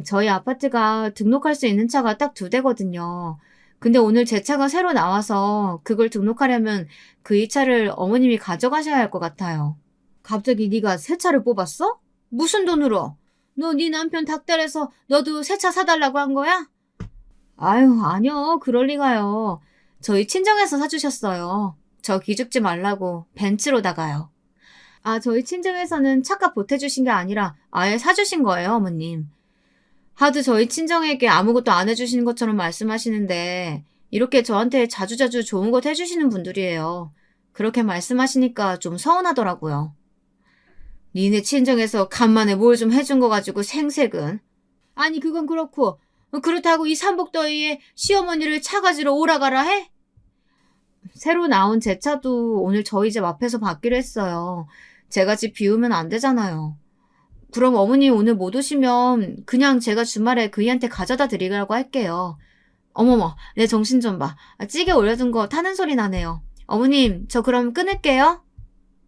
[SPEAKER 1] 저희 아파트가 등록할 수 있는 차가 딱 2대거든요. 근데 오늘 제 차가 새로 나와서 그걸 등록하려면 그 이 차를 어머님이 가져가셔야 할 것 같아요. 갑자기 네가 새 차를 뽑았어? 무슨 돈으로? 너 네 남편 닥달해서 너도 새 차 사달라고 한 거야? 아유, 아니요. 그럴 리가요. 저희 친정에서 사주셨어요. 저 기죽지 말라고 벤츠로다가요. 저희 친정에서는 차값 보태주신 게 아니라 아예 사주신 거예요, 어머님. 하도 저희 친정에게 아무것도 안 해주시는 것처럼 말씀하시는데 이렇게 저한테 자주자주 좋은 것 해주시는 분들이에요. 그렇게 말씀하시니까 좀 서운하더라고요. 니네 친정에서 간만에 뭘 좀 해준 거 가지고 생색은. 아니 그건 그렇고 그렇다고 이 삼복더위에 시어머니를 차 가지러 오라가라 해? 새로 나온 제 차도 오늘 저희 집 앞에서 받기로 했어요. 제가 집 비우면 안 되잖아요. 그럼 어머니 오늘 못 오시면 그냥 제가 주말에 그이한테 가져다 드리라고 할게요. 어머머, 내 정신 좀 봐. 찌개 올려둔 거 타는 소리 나네요. 어머님, 저 그럼 끊을게요.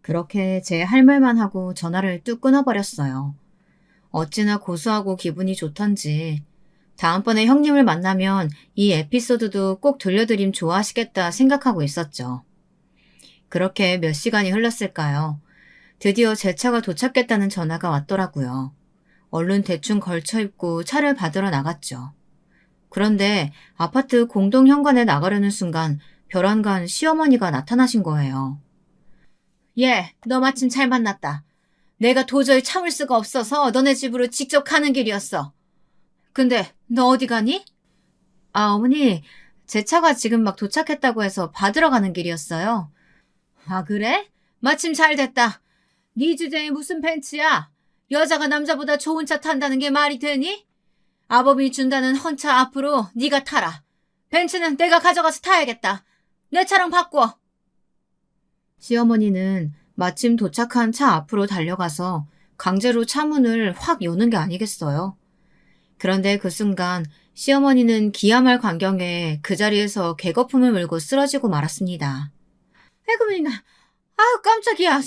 [SPEAKER 1] 그렇게 제 할 말만 하고 전화를 뚝 끊어버렸어요. 어찌나 고소하고 기분이 좋던지 다음번에 형님을 만나면 이 에피소드도 꼭 들려드림 좋아하시겠다 생각하고 있었죠. 그렇게 몇 시간이 흘렀을까요? 드디어 제 차가 도착했다는 전화가 왔더라고요. 얼른 대충 걸쳐 입고 차를 받으러 나갔죠. 그런데 아파트 공동현관에 나가려는 순간 벼랑간 시어머니가 나타나신 거예요. 예, 너 마침 잘 만났다. 내가 도저히 참을 수가 없어서 너네 집으로 직접 가는 길이었어. 근데 너 어디 가니? 아, 어머니, 제 차가 지금 막 도착했다고 해서 받으러 가는 길이었어요. 아, 그래? 마침 잘 됐다. 네 주제에 무슨 벤츠야? 여자가 남자보다 좋은 차 탄다는 게 말이 되니? 아범이 준다는 헌차 앞으로 네가 타라. 벤츠는 내가 가져가서 타야겠다. 내 차랑 바꿔. 시어머니는 마침 도착한 차 앞으로 달려가서 강제로 차 문을 확 여는 게 아니겠어요. 그런데 그 순간 시어머니는 기야말 광경에 그 자리에서 개거품을 물고 쓰러지고 말았습니다. 에그머니나, 아유 깜짝이야.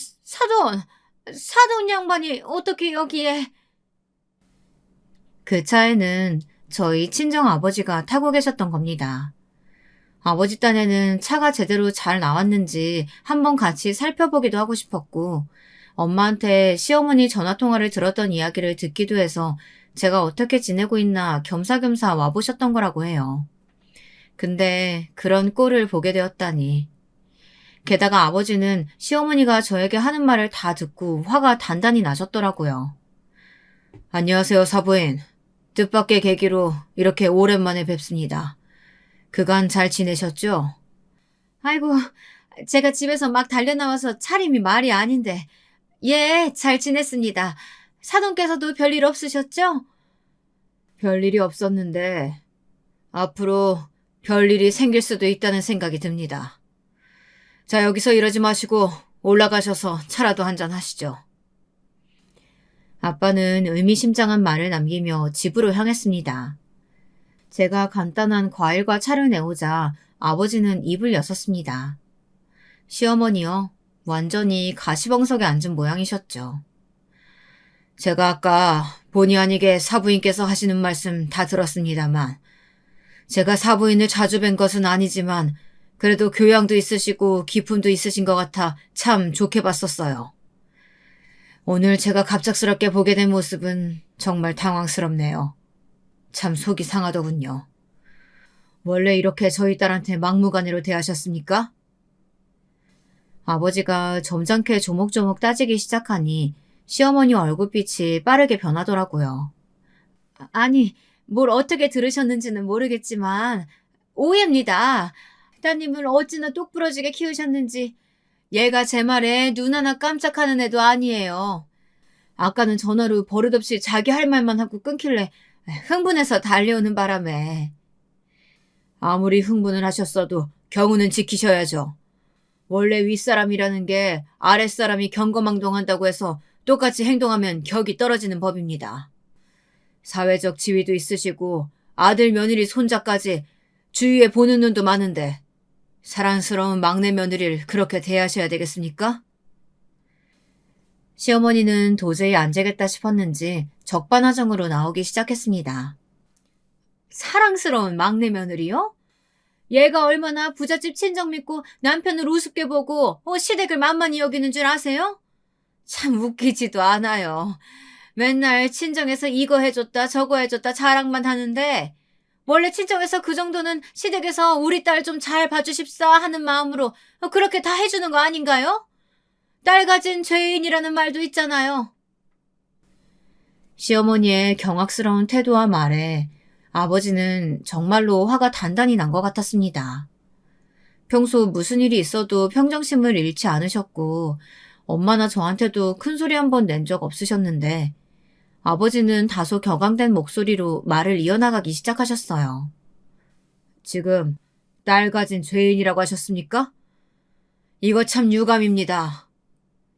[SPEAKER 1] 사돈 양반이 어떻게 여기에. 그 차에는 저희 친정 아버지가 타고 계셨던 겁니다. 아버지 딴에는 차가 제대로 잘 나왔는지 한번 같이 살펴보기도 하고 싶었고 엄마한테 시어머니 전화통화를 들었던 이야기를 듣기도 해서 제가 어떻게 지내고 있나 겸사겸사 와보셨던 거라고 해요. 근데 그런 꼴을 보게 되었다니. 게다가 아버지는 시어머니가 저에게 하는 말을 다 듣고 화가 단단히 나셨더라고요. 안녕하세요, 사부인. 뜻밖의 계기로 이렇게 오랜만에 뵙습니다. 그간 잘 지내셨죠? 아이고, 제가 집에서 막 달려나와서 차림이 말이 아닌데. 예, 잘 지냈습니다. 사돈께서도 별일 없으셨죠? 별일이 없었는데 앞으로 별일이 생길 수도 있다는 생각이 듭니다. 자, 여기서 이러지 마시고 올라가셔서 차라도 한잔 하시죠. 아빠는 의미심장한 말을 남기며 집으로 향했습니다. 제가 간단한 과일과 차를 내오자 아버지는 입을 여섰습니다. 시어머니요, 완전히 가시벙석에 앉은 모양이셨죠. 제가 아까 본의 아니게 사부인께서 하시는 말씀 다 들었습니다만 제가 사부인을 자주 뵌 것은 아니지만 그래도 교양도 있으시고 기품도 있으신 것 같아 참 좋게 봤었어요. 오늘 제가 갑작스럽게 보게 된 모습은 정말 당황스럽네요. 참 속이 상하더군요. 원래 이렇게 저희 딸한테 막무가내로 대하셨습니까? 아버지가 점잖게 조목조목 따지기 시작하니 시어머니 얼굴빛이 빠르게 변하더라고요. 아니, 뭘 어떻게 들으셨는지는 모르겠지만 오해입니다. 따님을 어찌나 똑부러지게 키우셨는지. 얘가 제 말에 눈 하나 깜짝하는 애도 아니에요. 아까는 전화로 버릇없이 자기 할 말만 하고 끊길래 흥분해서 달려오는 바람에. 아무리 흥분을 하셨어도 경우는 지키셔야죠. 원래 윗사람이라는 게 아랫사람이 경거망동한다고 해서 똑같이 행동하면 격이 떨어지는 법입니다. 사회적 지위도 있으시고 아들, 며느리, 손자까지 주위에 보는 눈도 많은데 사랑스러운 막내 며느리를 그렇게 대하셔야 되겠습니까? 시어머니는 도저히 안 되겠다 싶었는지 적반하장으로 나오기 시작했습니다. 사랑스러운 막내 며느리요? 얘가 얼마나 부잣집 친정 믿고 남편을 우습게 보고 시댁을 만만히 여기는 줄 아세요? 참 웃기지도 않아요. 맨날 친정에서 이거 해줬다 저거 해줬다 자랑만 하는데 원래 친정에서 그 정도는 시댁에서 우리 딸 좀 잘 봐주십사 하는 마음으로 그렇게 다 해주는 거 아닌가요? 딸 가진 죄인이라는 말도 있잖아요. 시어머니의 경악스러운 태도와 말에 아버지는 정말로 화가 단단히 난 것 같았습니다. 평소 무슨 일이 있어도 평정심을 잃지 않으셨고 엄마나 저한테도 큰 소리 한 번 낸 적 없으셨는데 아버지는 다소 격앙된 목소리로 말을 이어나가기 시작하셨어요. 지금 딸 가진 죄인이라고 하셨습니까? 이거 참 유감입니다.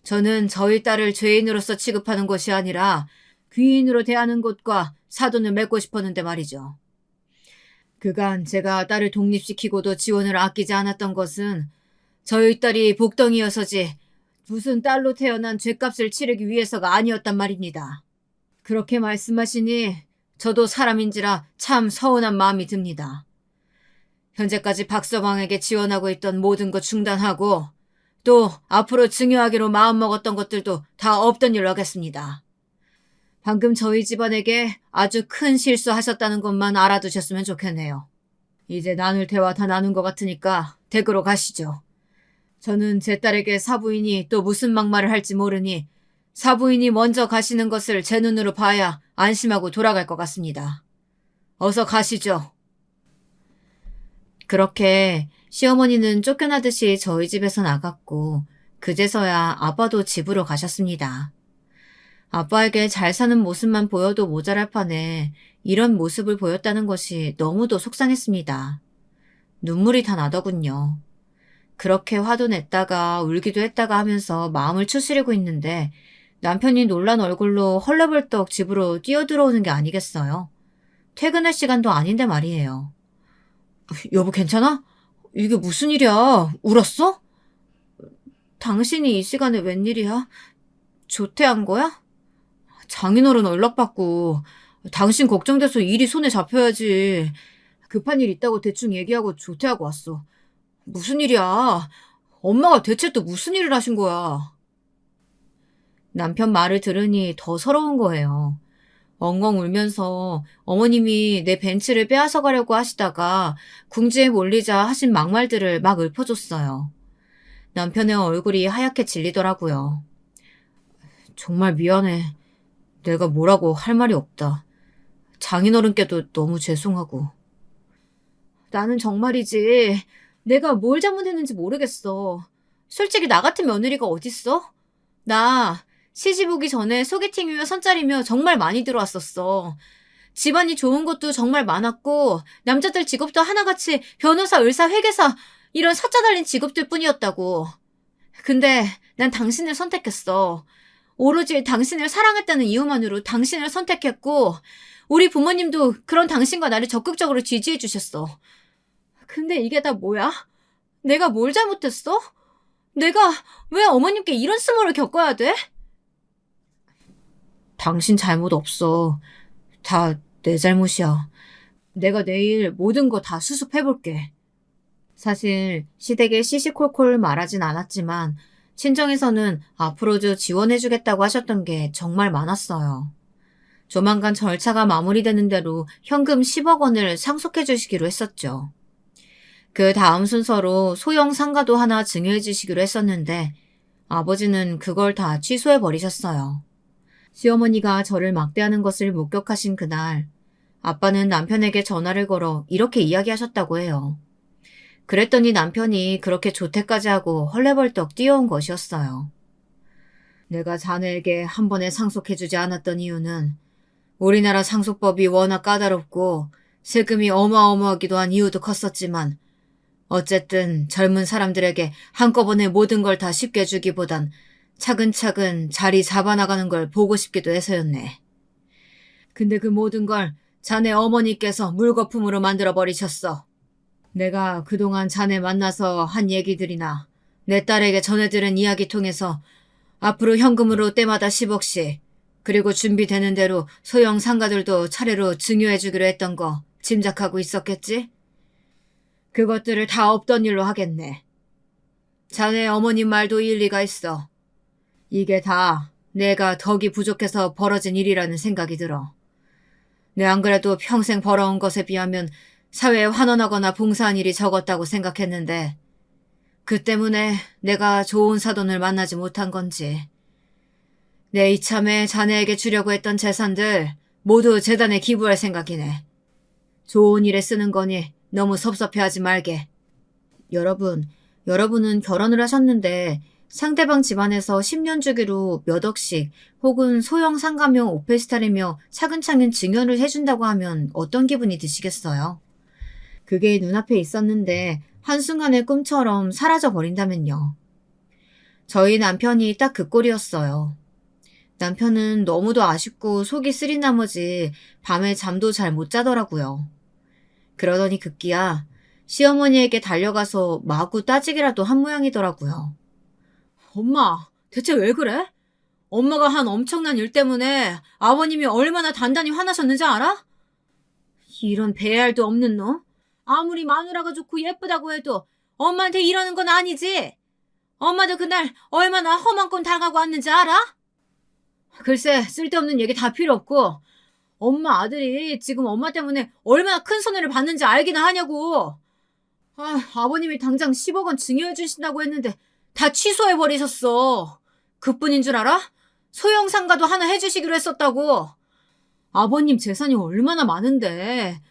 [SPEAKER 1] 저는 저희 딸을 죄인으로서 취급하는 것이 아니라 귀인으로 대하는 것과 사돈을 맺고 싶었는데 말이죠. 그간 제가 딸을 독립시키고도 지원을 아끼지 않았던 것은 저희 딸이 복덩이여서지 무슨 딸로 태어난 죗값을 치르기 위해서가 아니었단 말입니다. 그렇게 말씀하시니 저도 사람인지라 참 서운한 마음이 듭니다. 현재까지 박서방에게 지원하고 있던 모든 것 중단하고 또 앞으로 증여하기로 마음먹었던 것들도 다 없던 일로 하겠습니다. 방금 저희 집안에게 아주 큰 실수하셨다는 것만 알아두셨으면 좋겠네요. 이제 나눌 대화 다 나눈 것 같으니까 댁으로 가시죠. 저는 제 딸에게 사부인이 또 무슨 막말을 할지 모르니 사부인이 먼저 가시는 것을 제 눈으로 봐야 안심하고 돌아갈 것 같습니다. 어서 가시죠. 그렇게 시어머니는 쫓겨나듯이 저희 집에서 나갔고 그제서야 아빠도 집으로 가셨습니다. 아빠에게 잘 사는 모습만 보여도 모자랄 판에 이런 모습을 보였다는 것이 너무도 속상했습니다. 눈물이 다 나더군요. 그렇게 화도 냈다가 울기도 했다가 하면서 마음을 추스리고 있는데 남편이 놀란 얼굴로 헐레벌떡 집으로 뛰어들어오는 게 아니겠어요? 퇴근할 시간도 아닌데 말이에요. 여보 괜찮아? 이게 무슨 일이야? 울었어? 당신이 이 시간에 웬일이야? 조퇴한 거야? 장인어른 연락받고 당신 걱정돼서 일이 손에 잡혀야지. 급한 일 있다고 대충 얘기하고 조퇴하고 왔어. 무슨 일이야? 엄마가 대체 또 무슨 일을 하신 거야? 남편 말을 들으니 더 서러운 거예요. 엉엉 울면서 어머님이 내 벤츠를 빼앗아 가려고 하시다가 궁지에 몰리자 하신 막말들을 막 읊어줬어요. 남편의 얼굴이 하얗게 질리더라고요. 정말 미안해. 내가 뭐라고 할 말이 없다. 장인어른께도 너무 죄송하고. 나는 정말이지. 내가 뭘 잘못했는지 모르겠어. 솔직히 나 같은 며느리가 어딨어? 나 시집 오기 전에 소개팅이며 선짜리며 정말 많이 들어왔었어. 집안이 좋은 것도 정말 많았고 남자들 직업도 하나같이 변호사, 의사, 회계사 이런 사자 달린 직업들 뿐이었다고. 근데 난 당신을 선택했어. 오로지 당신을 사랑했다는 이유만으로 당신을 선택했고 우리 부모님도 그런 당신과 나를 적극적으로 지지해 주셨어. 근데 이게 다 뭐야? 내가 뭘 잘못했어? 내가 왜 어머님께 이런 수모를 겪어야 돼? 당신 잘못 없어. 다 내 잘못이야. 내가 내일 모든 거 다 수습해볼게. 사실 시댁에 시시콜콜 말하진 않았지만 친정에서는 앞으로도 지원해주겠다고 하셨던 게 정말 많았어요. 조만간 절차가 마무리되는 대로 현금 10억 원을 상속해 주시기로 했었죠. 그 다음 순서로 소형 상가도 하나 증여해 주시기로 했었는데 아버지는 그걸 다 취소해 버리셨어요. 시어머니가 저를 막대하는 것을 목격하신 그날 아빠는 남편에게 전화를 걸어 이렇게 이야기하셨다고 해요. 그랬더니 남편이 그렇게 조퇴까지 하고 헐레벌떡 뛰어온 것이었어요. 내가 자네에게 한 번에 상속해주지 않았던 이유는 우리나라 상속법이 워낙 까다롭고 세금이 어마어마하기도 한 이유도 컸었지만 어쨌든 젊은 사람들에게 한꺼번에 모든 걸 다 쉽게 주기보단 차근차근 자리 잡아나가는 걸 보고 싶기도 해서였네. 근데 그 모든 걸 자네 어머니께서 물거품으로 만들어버리셨어. 내가 그동안 자네 만나서 한 얘기들이나 내 딸에게 전해들은 이야기 통해서 앞으로 현금으로 때마다 10억씩 그리고 준비되는 대로 소형 상가들도 차례로 증여해주기로 했던 거 짐작하고 있었겠지? 그것들을 다 없던 일로 하겠네. 자네 어머님 말도 일리가 있어. 이게 다 내가 덕이 부족해서 벌어진 일이라는 생각이 들어. 내 안 그래도 평생 벌어온 것에 비하면 사회에 환원하거나 봉사한 일이 적었다고 생각했는데 그 때문에 내가 좋은 사돈을 만나지 못한 건지. 내 이참에 자네에게 주려고 했던 재산들 모두 재단에 기부할 생각이네. 좋은 일에 쓰는 거니 너무 섭섭해하지 말게. 여러분은 결혼을 하셨는데 상대방 집안에서 10년 주기로 몇 억씩 혹은 소형 상가며 오페스탈이며 차근차근 증여를 해준다고 하면 어떤 기분이 드시겠어요? 그게 눈앞에 있었는데 한순간의 꿈처럼 사라져버린다면요. 저희 남편이 딱 그 꼴이었어요. 남편은 너무도 아쉽고 속이 쓰린 나머지 밤에 잠도 잘 못 자더라고요. 그러더니 급기야 시어머니에게 달려가서 마구 따지기라도 한 모양이더라고요. 엄마, 대체 왜 그래? 엄마가 한 엄청난 일 때문에 아버님이 얼마나 단단히 화나셨는지 알아? 이런 배알도 없는 놈? 아무리 마누라가 좋고 예쁘다고 해도 엄마한테 이러는 건 아니지? 엄마도 그날 얼마나 험한 꼴 당하고 왔는지 알아? 글쎄, 쓸데없는 얘기 다 필요 없고 엄마 아들이 지금 엄마 때문에 얼마나 큰 손해를 받는지 알기나 하냐고. 아버님이 당장 10억 원 증여해 주신다고 했는데 다 취소해버리셨어. 그뿐인 줄 알아? 소형 상가도 하나 해주시기로 했었다고. 아버님 재산이 얼마나 많은데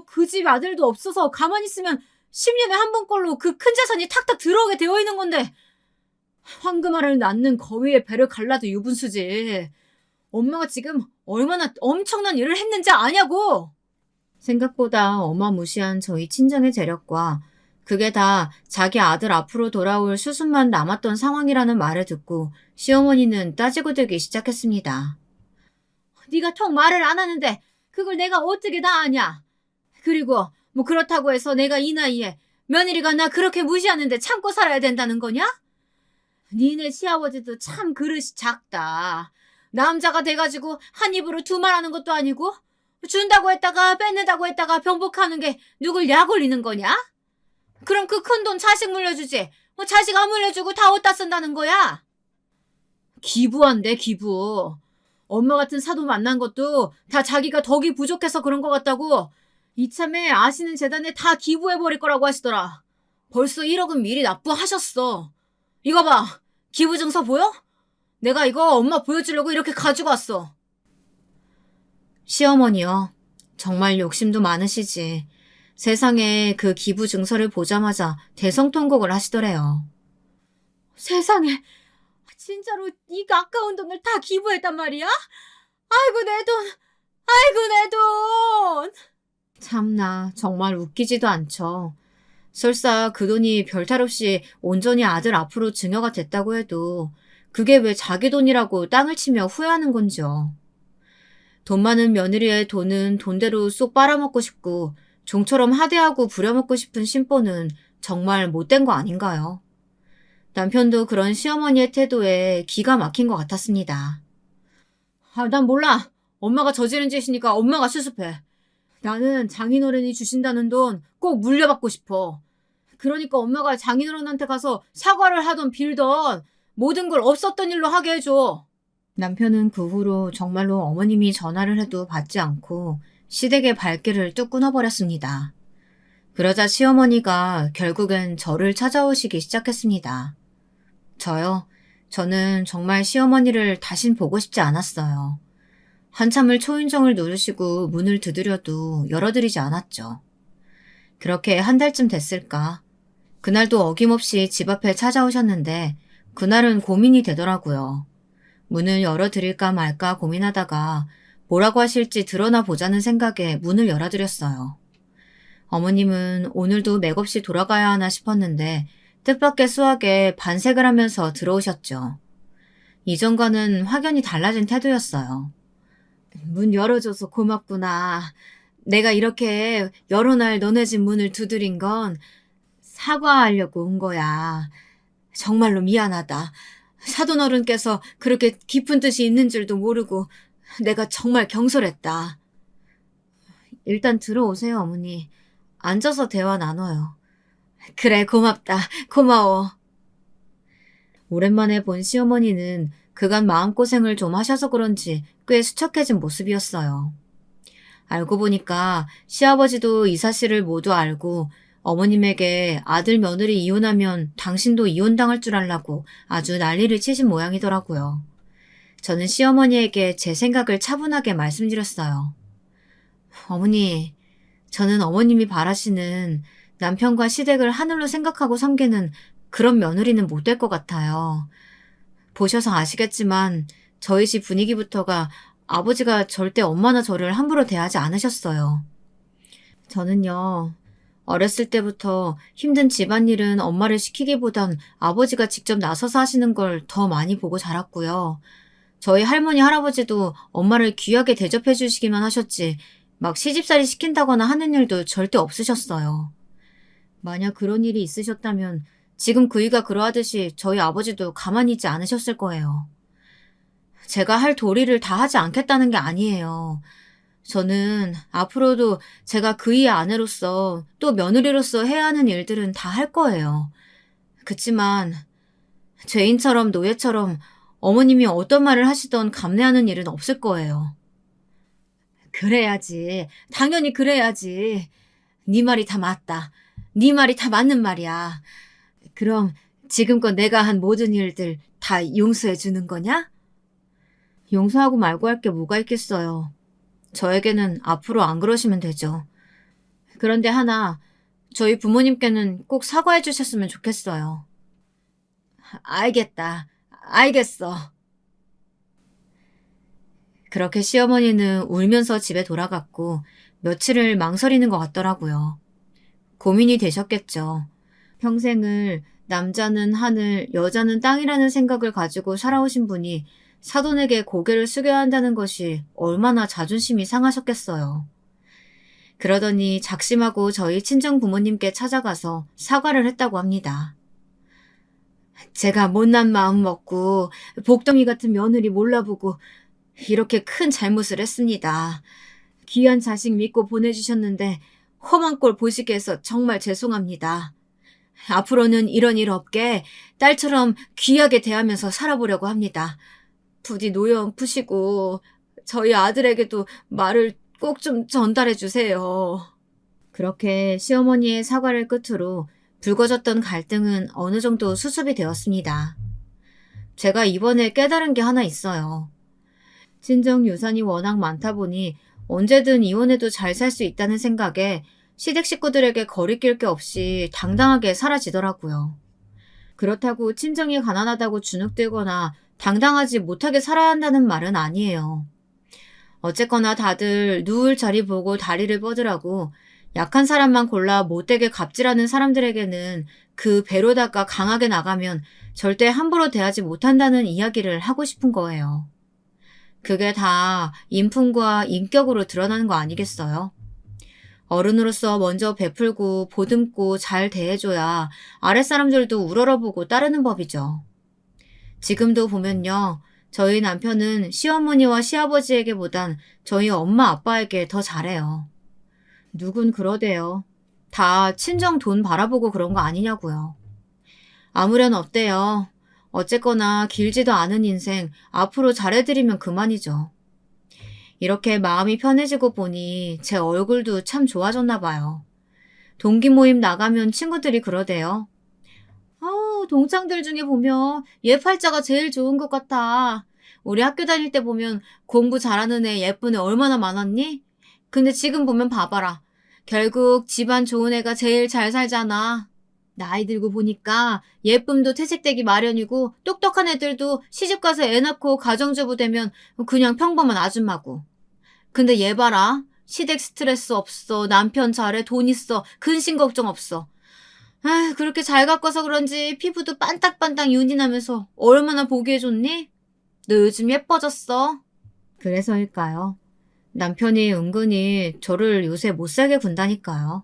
[SPEAKER 1] 그 집 아들도 없어서 가만히 있으면 10년에 한 번꼴로 그 큰 재산이 탁탁 들어오게 되어 있는 건데 황금알을 낳는 거위의 배를 갈라도 유분수지. 엄마가 지금 얼마나 엄청난 일을 했는지 아냐고. 생각보다 어마무시한 저희 친정의 재력과 그게 다 자기 아들 앞으로 돌아올 수순만 남았던 상황이라는 말을 듣고 시어머니는 따지고 들기 시작했습니다. 네가 턱 말을 안 하는데 그걸 내가 어떻게 다 아냐. 그리고 뭐 그렇다고 해서 내가 이 나이에 며느리가 나 그렇게 무시하는데 참고 살아야 된다는 거냐? 니네 시아버지도 참 그릇이 작다. 남자가 돼가지고 한 입으로 두 말 하는 것도 아니고 준다고 했다가 뺏는다고 했다가 병복하는 게 누굴 약 올리는 거냐? 그럼 그 큰 돈 자식 물려주지. 자식 안 물려주고 다 어디다 쓴다는 거야? 기부한대, 기부. 엄마 같은 사도 만난 것도 다 자기가 덕이 부족해서 그런 것 같다고 이참에 아시는 재단에 다 기부해버릴 거라고 하시더라. 벌써 1억은 미리 납부하셨어. 이거 봐. 기부 증서 보여? 내가 이거 엄마 보여주려고 이렇게 가지고 왔어. 시어머니요. 정말 욕심도 많으시지. 세상에 그 기부 증서를 보자마자 대성통곡을 하시더래요. 세상에, 진짜로 이 아까운 돈을 다 기부했단 말이야? 아이고 내 돈, 아이고 내 돈. 참나, 정말 웃기지도 않죠. 설사 그 돈이 별탈 없이 온전히 아들 앞으로 증여가 됐다고 해도 그게 왜 자기 돈이라고 땅을 치며 후회하는 건지요. 돈 많은 며느리의 돈은 돈대로 쏙 빨아먹고 싶고 종처럼 하대하고 부려먹고 싶은 심보는 정말 못된 거 아닌가요? 남편도 그런 시어머니의 태도에 기가 막힌 것 같았습니다. 난 몰라. 엄마가 저지른 짓이니까 엄마가 수습해. 나는 장인어른이 주신다는 돈 꼭 물려받고 싶어. 그러니까 엄마가 장인어른한테 가서 사과를 하던 빌던 모든 걸 없었던 일로 하게 해줘. 남편은 그 후로 정말로 어머님이 전화를 해도 받지 않고 시댁의 발길을 뚝 끊어버렸습니다. 그러자 시어머니가 결국엔 저를 찾아오시기 시작했습니다. 저는 정말 시어머니를 다신 보고 싶지 않았어요. 한참을 초인종을 누르시고 문을 두드려도 열어드리지 않았죠. 그렇게 한 달쯤 됐을까. 그날도 어김없이 집 앞에 찾아오셨는데 그날은 고민이 되더라고요. 문을 열어드릴까 말까 고민하다가 뭐라고 하실지 드러나 보자는 생각에 문을 열어드렸어요. 어머님은 오늘도 맥없이 돌아가야 하나 싶었는데 뜻밖의 수학에 반색을 하면서 들어오셨죠. 이전과는 확연히 달라진 태도였어요. 문 열어줘서 고맙구나. 내가 이렇게 여러 날 너네 집 문을 두드린 건 사과하려고 온 거야. 정말로 미안하다. 사돈어른께서 그렇게 깊은 뜻이 있는 줄도 모르고 내가 정말 경솔했다. 일단 들어오세요, 어머니. 앉아서 대화 나눠요. 그래, 고맙다. 고마워. 오랜만에 본 시어머니는 그간 마음고생을 좀 하셔서 그런지 꽤 수척해진 모습이었어요. 알고 보니까 시아버지도 이 사실을 모두 알고 어머님에게 아들 며느리 이혼하면 당신도 이혼당할 줄 알라고 아주 난리를 치신 모양이더라고요. 저는 시어머니에게 제 생각을 차분하게 말씀드렸어요. 어머니, 저는 어머님이 바라시는 남편과 시댁을 하늘로 생각하고 섬기는 그런 며느리는 못 될 것 같아요. 보셔서 아시겠지만 저희 집 분위기부터가 아버지가 절대 엄마나 저를 함부로 대하지 않으셨어요. 저는요, 어렸을 때부터 힘든 집안일은 엄마를 시키기보단 아버지가 직접 나서서 하시는 걸 더 많이 보고 자랐고요. 저희 할머니, 할아버지도 엄마를 귀하게 대접해 주시기만 하셨지, 막 시집살이 시킨다거나 하는 일도 절대 없으셨어요. 만약 그런 일이 있으셨다면 지금 그이가 그러하듯이 저희 아버지도 가만히 있지 않으셨을 거예요. 제가 할 도리를 다 하지 않겠다는 게 아니에요. 저는 앞으로도 제가 그이의 아내로서 또 며느리로서 해야 하는 일들은 다 할 거예요. 그치만 죄인처럼 노예처럼 어머님이 어떤 말을 하시던 감내하는 일은 없을 거예요. 그래야지. 당연히 그래야지. 네 말이 다 맞다. 네 말이 다 맞는 말이야. 그럼 지금껏 내가 한 모든 일들 다 용서해 주는 거냐? 용서하고 말고 할 게 뭐가 있겠어요. 저에게는 앞으로 안 그러시면 되죠. 그런데 하나, 저희 부모님께는 꼭 사과해 주셨으면 좋겠어요. 알겠다. 알겠어. 그렇게 시어머니는 울면서 집에 돌아갔고 며칠을 망설이는 것 같더라고요. 고민이 되셨겠죠. 평생을 남자는 하늘, 여자는 땅이라는 생각을 가지고 살아오신 분이 사돈에게 고개를 숙여야 한다는 것이 얼마나 자존심이 상하셨겠어요. 그러더니 작심하고 저희 친정 부모님께 찾아가서 사과를 했다고 합니다. 제가 못난 마음 먹고 복덩이 같은 며느리 몰라보고 이렇게 큰 잘못을 했습니다. 귀한 자식 믿고 보내주셨는데 험한 꼴 보시게 해서 정말 죄송합니다. 앞으로는 이런 일 없게 딸처럼 귀하게 대하면서 살아보려고 합니다. 부디 노여움 푸시고 저희 아들에게도 말을 꼭 좀 전달해 주세요. 그렇게 시어머니의 사과를 끝으로 불거졌던 갈등은 어느 정도 수습이 되었습니다. 제가 이번에 깨달은 게 하나 있어요. 친정 유산이 워낙 많다 보니 언제든 이혼해도 잘 살 수 있다는 생각에 시댁 식구들에게 거리낄 게 없이 당당하게 사라지더라고요. 그렇다고 친정이 가난하다고 주눅들거나 당당하지 못하게 살아야 한다는 말은 아니에요. 어쨌거나 다들 누울 자리 보고 다리를 뻗으라고 약한 사람만 골라 못되게 갑질하는 사람들에게는 그 배로다가 강하게 나가면 절대 함부로 대하지 못한다는 이야기를 하고 싶은 거예요. 그게 다 인품과 인격으로 드러나는 거 아니겠어요? 어른으로서 먼저 베풀고 보듬고 잘 대해줘야 아랫사람들도 우러러보고 따르는 법이죠. 지금도 보면요. 저희 남편은 시어머니와 시아버지에게보단 저희 엄마 아빠에게 더 잘해요. 누군 그러대요. 다 친정 돈 바라보고 그런 거 아니냐고요. 아무렴 어때요? 어쨌거나 길지도 않은 인생 앞으로 잘해드리면 그만이죠. 이렇게 마음이 편해지고 보니 제 얼굴도 참 좋아졌나 봐요. 동기 모임 나가면 친구들이 그러대요. 동창들 중에 보면 얘 팔자가 제일 좋은 것 같아. 우리 학교 다닐 때 보면 공부 잘하는 애 예쁜 애 얼마나 많았니? 근데 지금 보면 봐봐라. 결국 집안 좋은 애가 제일 잘 살잖아. 나이 들고 보니까 예쁨도 퇴색되기 마련이고 똑똑한 애들도 시집가서 애 낳고 가정주부 되면 그냥 평범한 아줌마고. 근데 얘 봐라. 시댁 스트레스 없어. 남편 잘해. 돈 있어. 근심 걱정 없어. 그렇게 잘 가꿔서 그런지 피부도 반딱반딱 윤이 나면서 얼마나 보기에 좋니? 너 요즘 예뻐졌어. 그래서일까요? 남편이 은근히 저를 요새 못살게 군다니까요.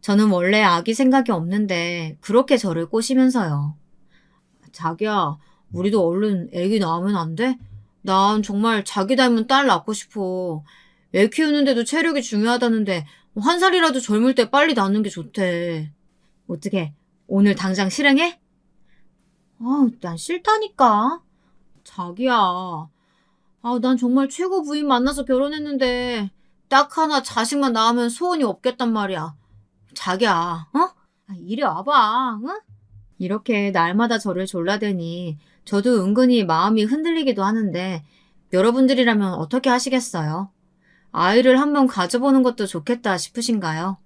[SPEAKER 1] 저는 원래 아기 생각이 없는데 그렇게 저를 꼬시면서요. 자기야, 우리도 얼른 애기 낳으면 안 돼? 난 정말 자기 닮은 딸 낳고 싶어. 애 키우는데도 체력이 중요하다는데 한 살이라도 젊을 때 빨리 낳는 게 좋대. 어떻게 오늘 당장 실행해? 난 싫다니까. 자기야. 난 정말 최고 부인 만나서 결혼했는데 딱 하나 자식만 낳으면 소원이 없겠단 말이야. 자기야, 이리 와봐, 응? 이렇게 날마다 저를 졸라대니 저도 은근히 마음이 흔들리기도 하는데 여러분들이라면 어떻게 하시겠어요? 아이를 한번 가져보는 것도 좋겠다 싶으신가요?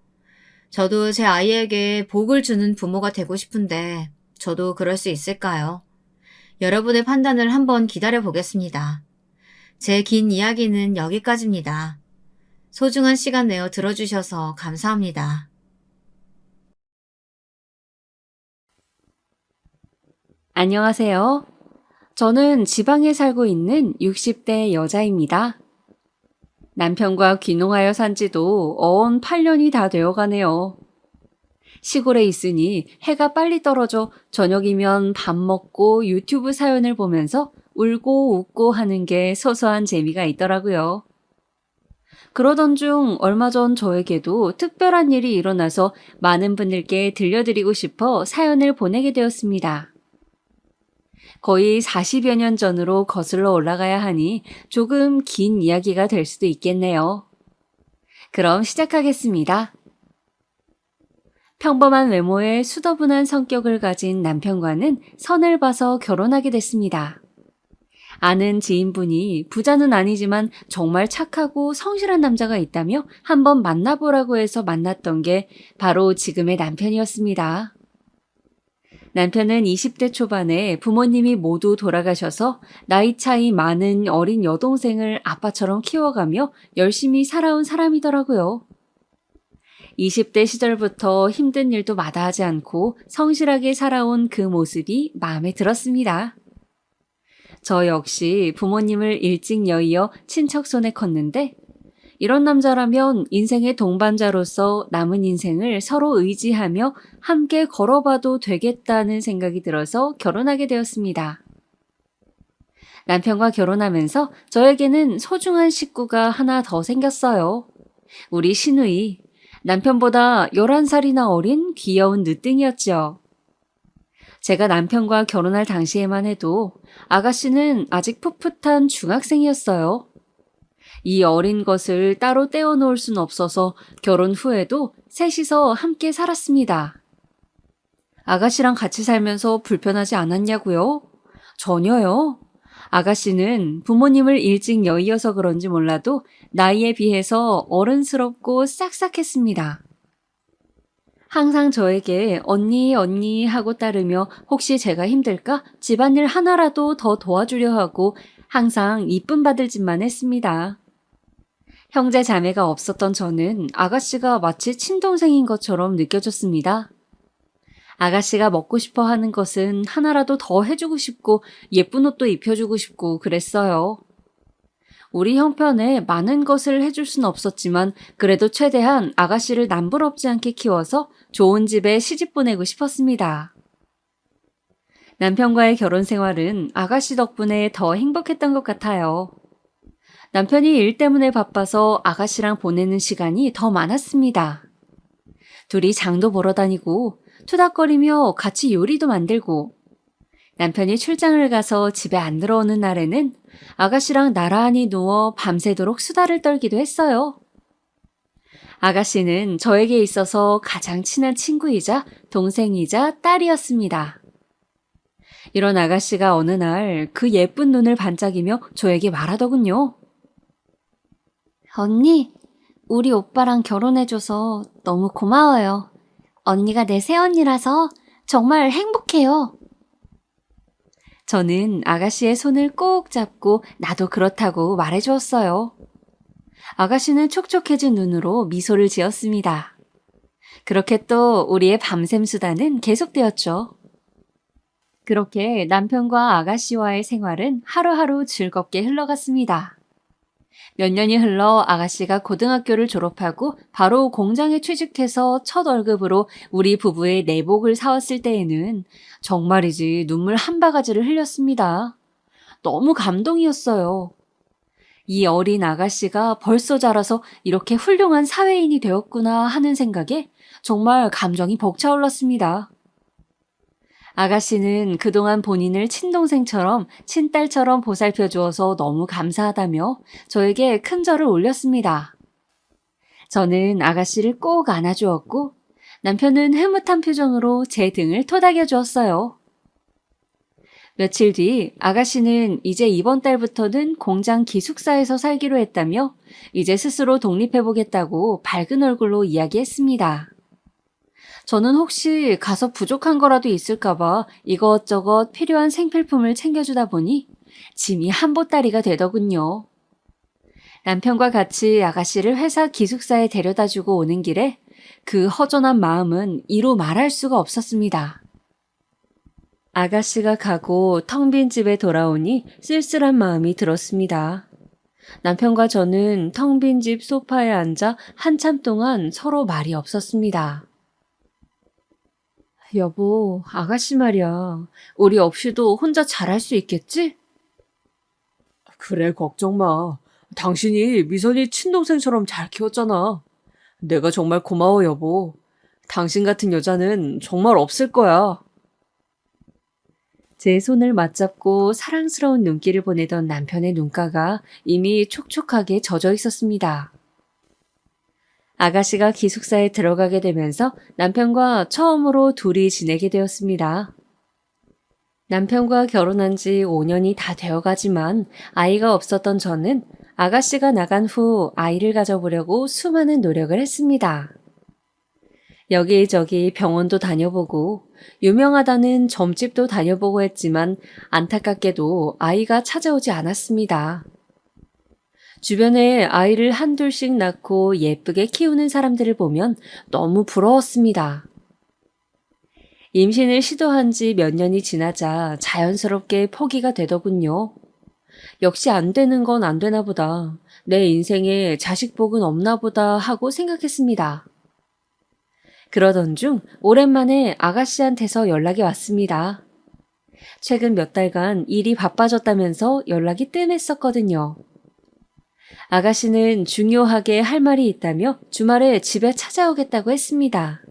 [SPEAKER 1] 저도 제 아이에게 복을 주는 부모가 되고 싶은데 저도 그럴 수 있을까요? 여러분의 판단을 한번 기다려 보겠습니다. 제 긴 이야기는 여기까지입니다. 소중한 시간 내어 들어주셔서 감사합니다.
[SPEAKER 2] 안녕하세요. 저는 지방에 살고 있는 60대 여자입니다. 남편과 귀농하여 산 지도 어언 8년이 다 되어 가네요. 시골에 있으니 해가 빨리 떨어져 저녁이면 밥 먹고 유튜브 사연을 보면서 울고 웃고 하는 게 소소한 재미가 있더라고요. 그러던 중 얼마 전 저에게도 특별한 일이 일어나서 많은 분들께 들려드리고 싶어 사연을 보내게 되었습니다. 거의 40여 년 전으로 거슬러 올라가야 하니 조금 긴 이야기가 될 수도 있겠네요. 그럼 시작하겠습니다. 평범한 외모에 수더분한 성격을 가진 남편과는 선을 봐서 결혼하게 됐습니다. 아는 지인분이 부자는 아니지만 정말 착하고 성실한 남자가 있다며 한번 만나보라고 해서 만났던 게 바로 지금의 남편이었습니다. 남편은 20대 초반에 부모님이 모두 돌아가셔서 나이 차이 많은 어린 여동생을 아빠처럼 키워가며 열심히 살아온 사람이더라고요. 20대 시절부터 힘든 일도 마다하지 않고 성실하게 살아온 그 모습이 마음에 들었습니다. 저 역시 부모님을 일찍 여의어 친척 손에 컸는데 이런 남자라면 인생의 동반자로서 남은 인생을 서로 의지하며 함께 걸어봐도 되겠다는 생각이 들어서 결혼하게 되었습니다. 남편과 결혼하면서 저에게는 소중한 식구가 하나 더 생겼어요. 우리 신우이. 남편보다 11살이나 어린 귀여운 늦둥이였죠. 제가 남편과 결혼할 당시에만 해도 아가씨는 아직 풋풋한 중학생이었어요. 이 어린 것을 따로 떼어놓을 순 없어서 결혼 후에도 셋이서 함께 살았습니다. 아가씨랑 같이 살면서 불편하지 않았냐고요? 전혀요. 아가씨는 부모님을 일찍 여의어서 그런지 몰라도 나이에 비해서 어른스럽고 싹싹했습니다. 항상 저에게 언니 언니 하고 따르며 혹시 제가 힘들까 집안일 하나라도 더 도와주려 하고 항상 이쁨 받을 짓만 했습니다. 형제 자매가 없었던 저는 아가씨가 마치 친동생인 것처럼 느껴졌습니다. 아가씨가 먹고 싶어 하는 것은 하나라도 더 해주고 싶고 예쁜 옷도 입혀주고 싶고 그랬어요. 우리 형편에 많은 것을 해줄 순 없었지만 그래도 최대한 아가씨를 남부럽지 않게 키워서 좋은 집에 시집 보내고 싶었습니다. 남편과의 결혼 생활은 아가씨 덕분에 더 행복했던 것 같아요. 남편이 일 때문에 바빠서 아가씨랑 보내는 시간이 더 많았습니다. 둘이 장도 보러 다니고 투닥거리며 같이 요리도 만들고 남편이 출장을 가서 집에 안 들어오는 날에는 아가씨랑 나란히 누워 밤새도록 수다를 떨기도 했어요. 아가씨는 저에게 있어서 가장 친한 친구이자 동생이자 딸이었습니다. 이런 아가씨가 어느 날 그 예쁜 눈을 반짝이며 저에게 말하더군요. 언니, 우리 오빠랑 결혼해줘서 너무 고마워요. 언니가 내 새언니라서 정말 행복해요. 저는 아가씨의 손을 꼭 잡고 나도 그렇다고 말해주었어요. 아가씨는 촉촉해진 눈으로 미소를 지었습니다. 그렇게 또 우리의 밤샘 수다는 계속되었죠. 그렇게 남편과 아가씨와의 생활은 하루하루 즐겁게 흘러갔습니다. 몇 년이 흘러 아가씨가 고등학교를 졸업하고 바로 공장에 취직해서 첫 월급으로 우리 부부의 내복을 사왔을 때에는 정말이지 눈물 한 바가지를 흘렸습니다. 너무 감동이었어요. 이 어린 아가씨가 벌써 자라서 이렇게 훌륭한 사회인이 되었구나 하는 생각에 정말 감정이 벅차올랐습니다. 아가씨는 그동안 본인을 친동생처럼 친딸처럼 보살펴 주어서 너무 감사하다며 저에게 큰 절을 올렸습니다. 저는 아가씨를 꼭 안아주었고 남편은 흐뭇한 표정으로 제 등을 토닥여 주었어요. 며칠 뒤 아가씨는 이제 이번 달부터는 공장 기숙사에서 살기로 했다며 이제 스스로 독립해보겠다고 밝은 얼굴로 이야기했습니다. 저는 혹시 가서 부족한 거라도 있을까봐 이것저것 필요한 생필품을 챙겨주다 보니 짐이 한보따리가 되더군요. 남편과 같이 아가씨를 회사 기숙사에 데려다주고 오는 길에 그 허전한 마음은 이루 말할 수가 없었습니다. 아가씨가 가고 텅 빈 집에 돌아오니 쓸쓸한 마음이 들었습니다. 남편과 저는 텅 빈 집 소파에 앉아 한참 동안 서로 말이 없었습니다. 여보, 아가씨 말이야. 우리 없이도 혼자 잘할 수 있겠지?
[SPEAKER 3] 그래, 걱정 마. 당신이 미선이 친동생처럼 잘 키웠잖아. 내가 정말 고마워, 여보. 당신 같은 여자는 정말 없을 거야.
[SPEAKER 2] 제 손을 맞잡고 사랑스러운 눈길을 보내던 남편의 눈가가 이미 촉촉하게 젖어 있었습니다. 아가씨가 기숙사에 들어가게 되면서 남편과 처음으로 둘이 지내게 되었습니다. 남편과 결혼한 지 5년이 다 되어가지만 아이가 없었던 저는 아가씨가 나간 후 아이를 가져보려고 수많은 노력을 했습니다. 여기저기 병원도 다녀보고 유명하다는 점집도 다녀보고 했지만 안타깝게도 아이가 찾아오지 않았습니다. 주변에 아이를 한둘씩 낳고 예쁘게 키우는 사람들을 보면 너무 부러웠습니다. 임신을 시도한 지 몇 년이 지나자 자연스럽게 포기가 되더군요. 역시 안 되는 건 안 되나 보다. 내 인생에 자식복은 없나 보다 하고 생각했습니다. 그러던 중 오랜만에 아가씨한테서 연락이 왔습니다. 최근 몇 달간 일이 바빠졌다면서 연락이 뜸했었거든요. 아가씨는 중요하게 할 말이 있다며 주말에 집에 찾아오겠다고 했습니다.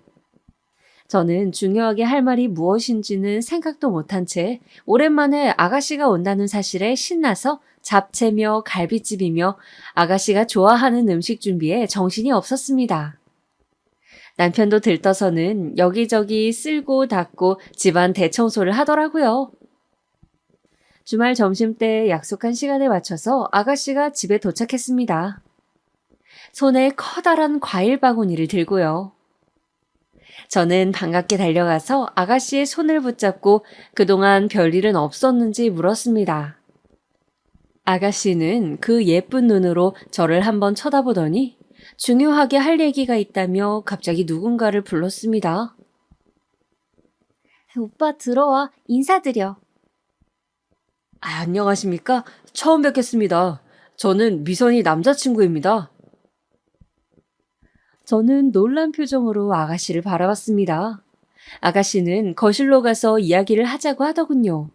[SPEAKER 2] 저는 중요하게 할 말이 무엇인지는 생각도 못한 채 오랜만에 아가씨가 온다는 사실에 신나서 잡채며 갈비찜이며 아가씨가 좋아하는 음식 준비에 정신이 없었습니다. 남편도 들떠서는 여기저기 쓸고 닦고 집안 대청소를 하더라고요. 주말 점심때 약속한 시간에 맞춰서 아가씨가 집에 도착했습니다. 손에 커다란 과일 바구니를 들고요. 저는 반갑게 달려가서 아가씨의 손을 붙잡고 그동안 별일은 없었는지 물었습니다. 아가씨는 그 예쁜 눈으로 저를 한번 쳐다보더니 중요하게 할 얘기가 있다며 갑자기 누군가를 불렀습니다. 오빠 들어와 인사드려.
[SPEAKER 3] 안녕하십니까? 처음 뵙겠습니다. 저는 미선이 남자친구입니다.
[SPEAKER 2] 저는 놀란 표정으로 아가씨를 바라봤습니다. 아가씨는 거실로 가서 이야기를 하자고 하더군요.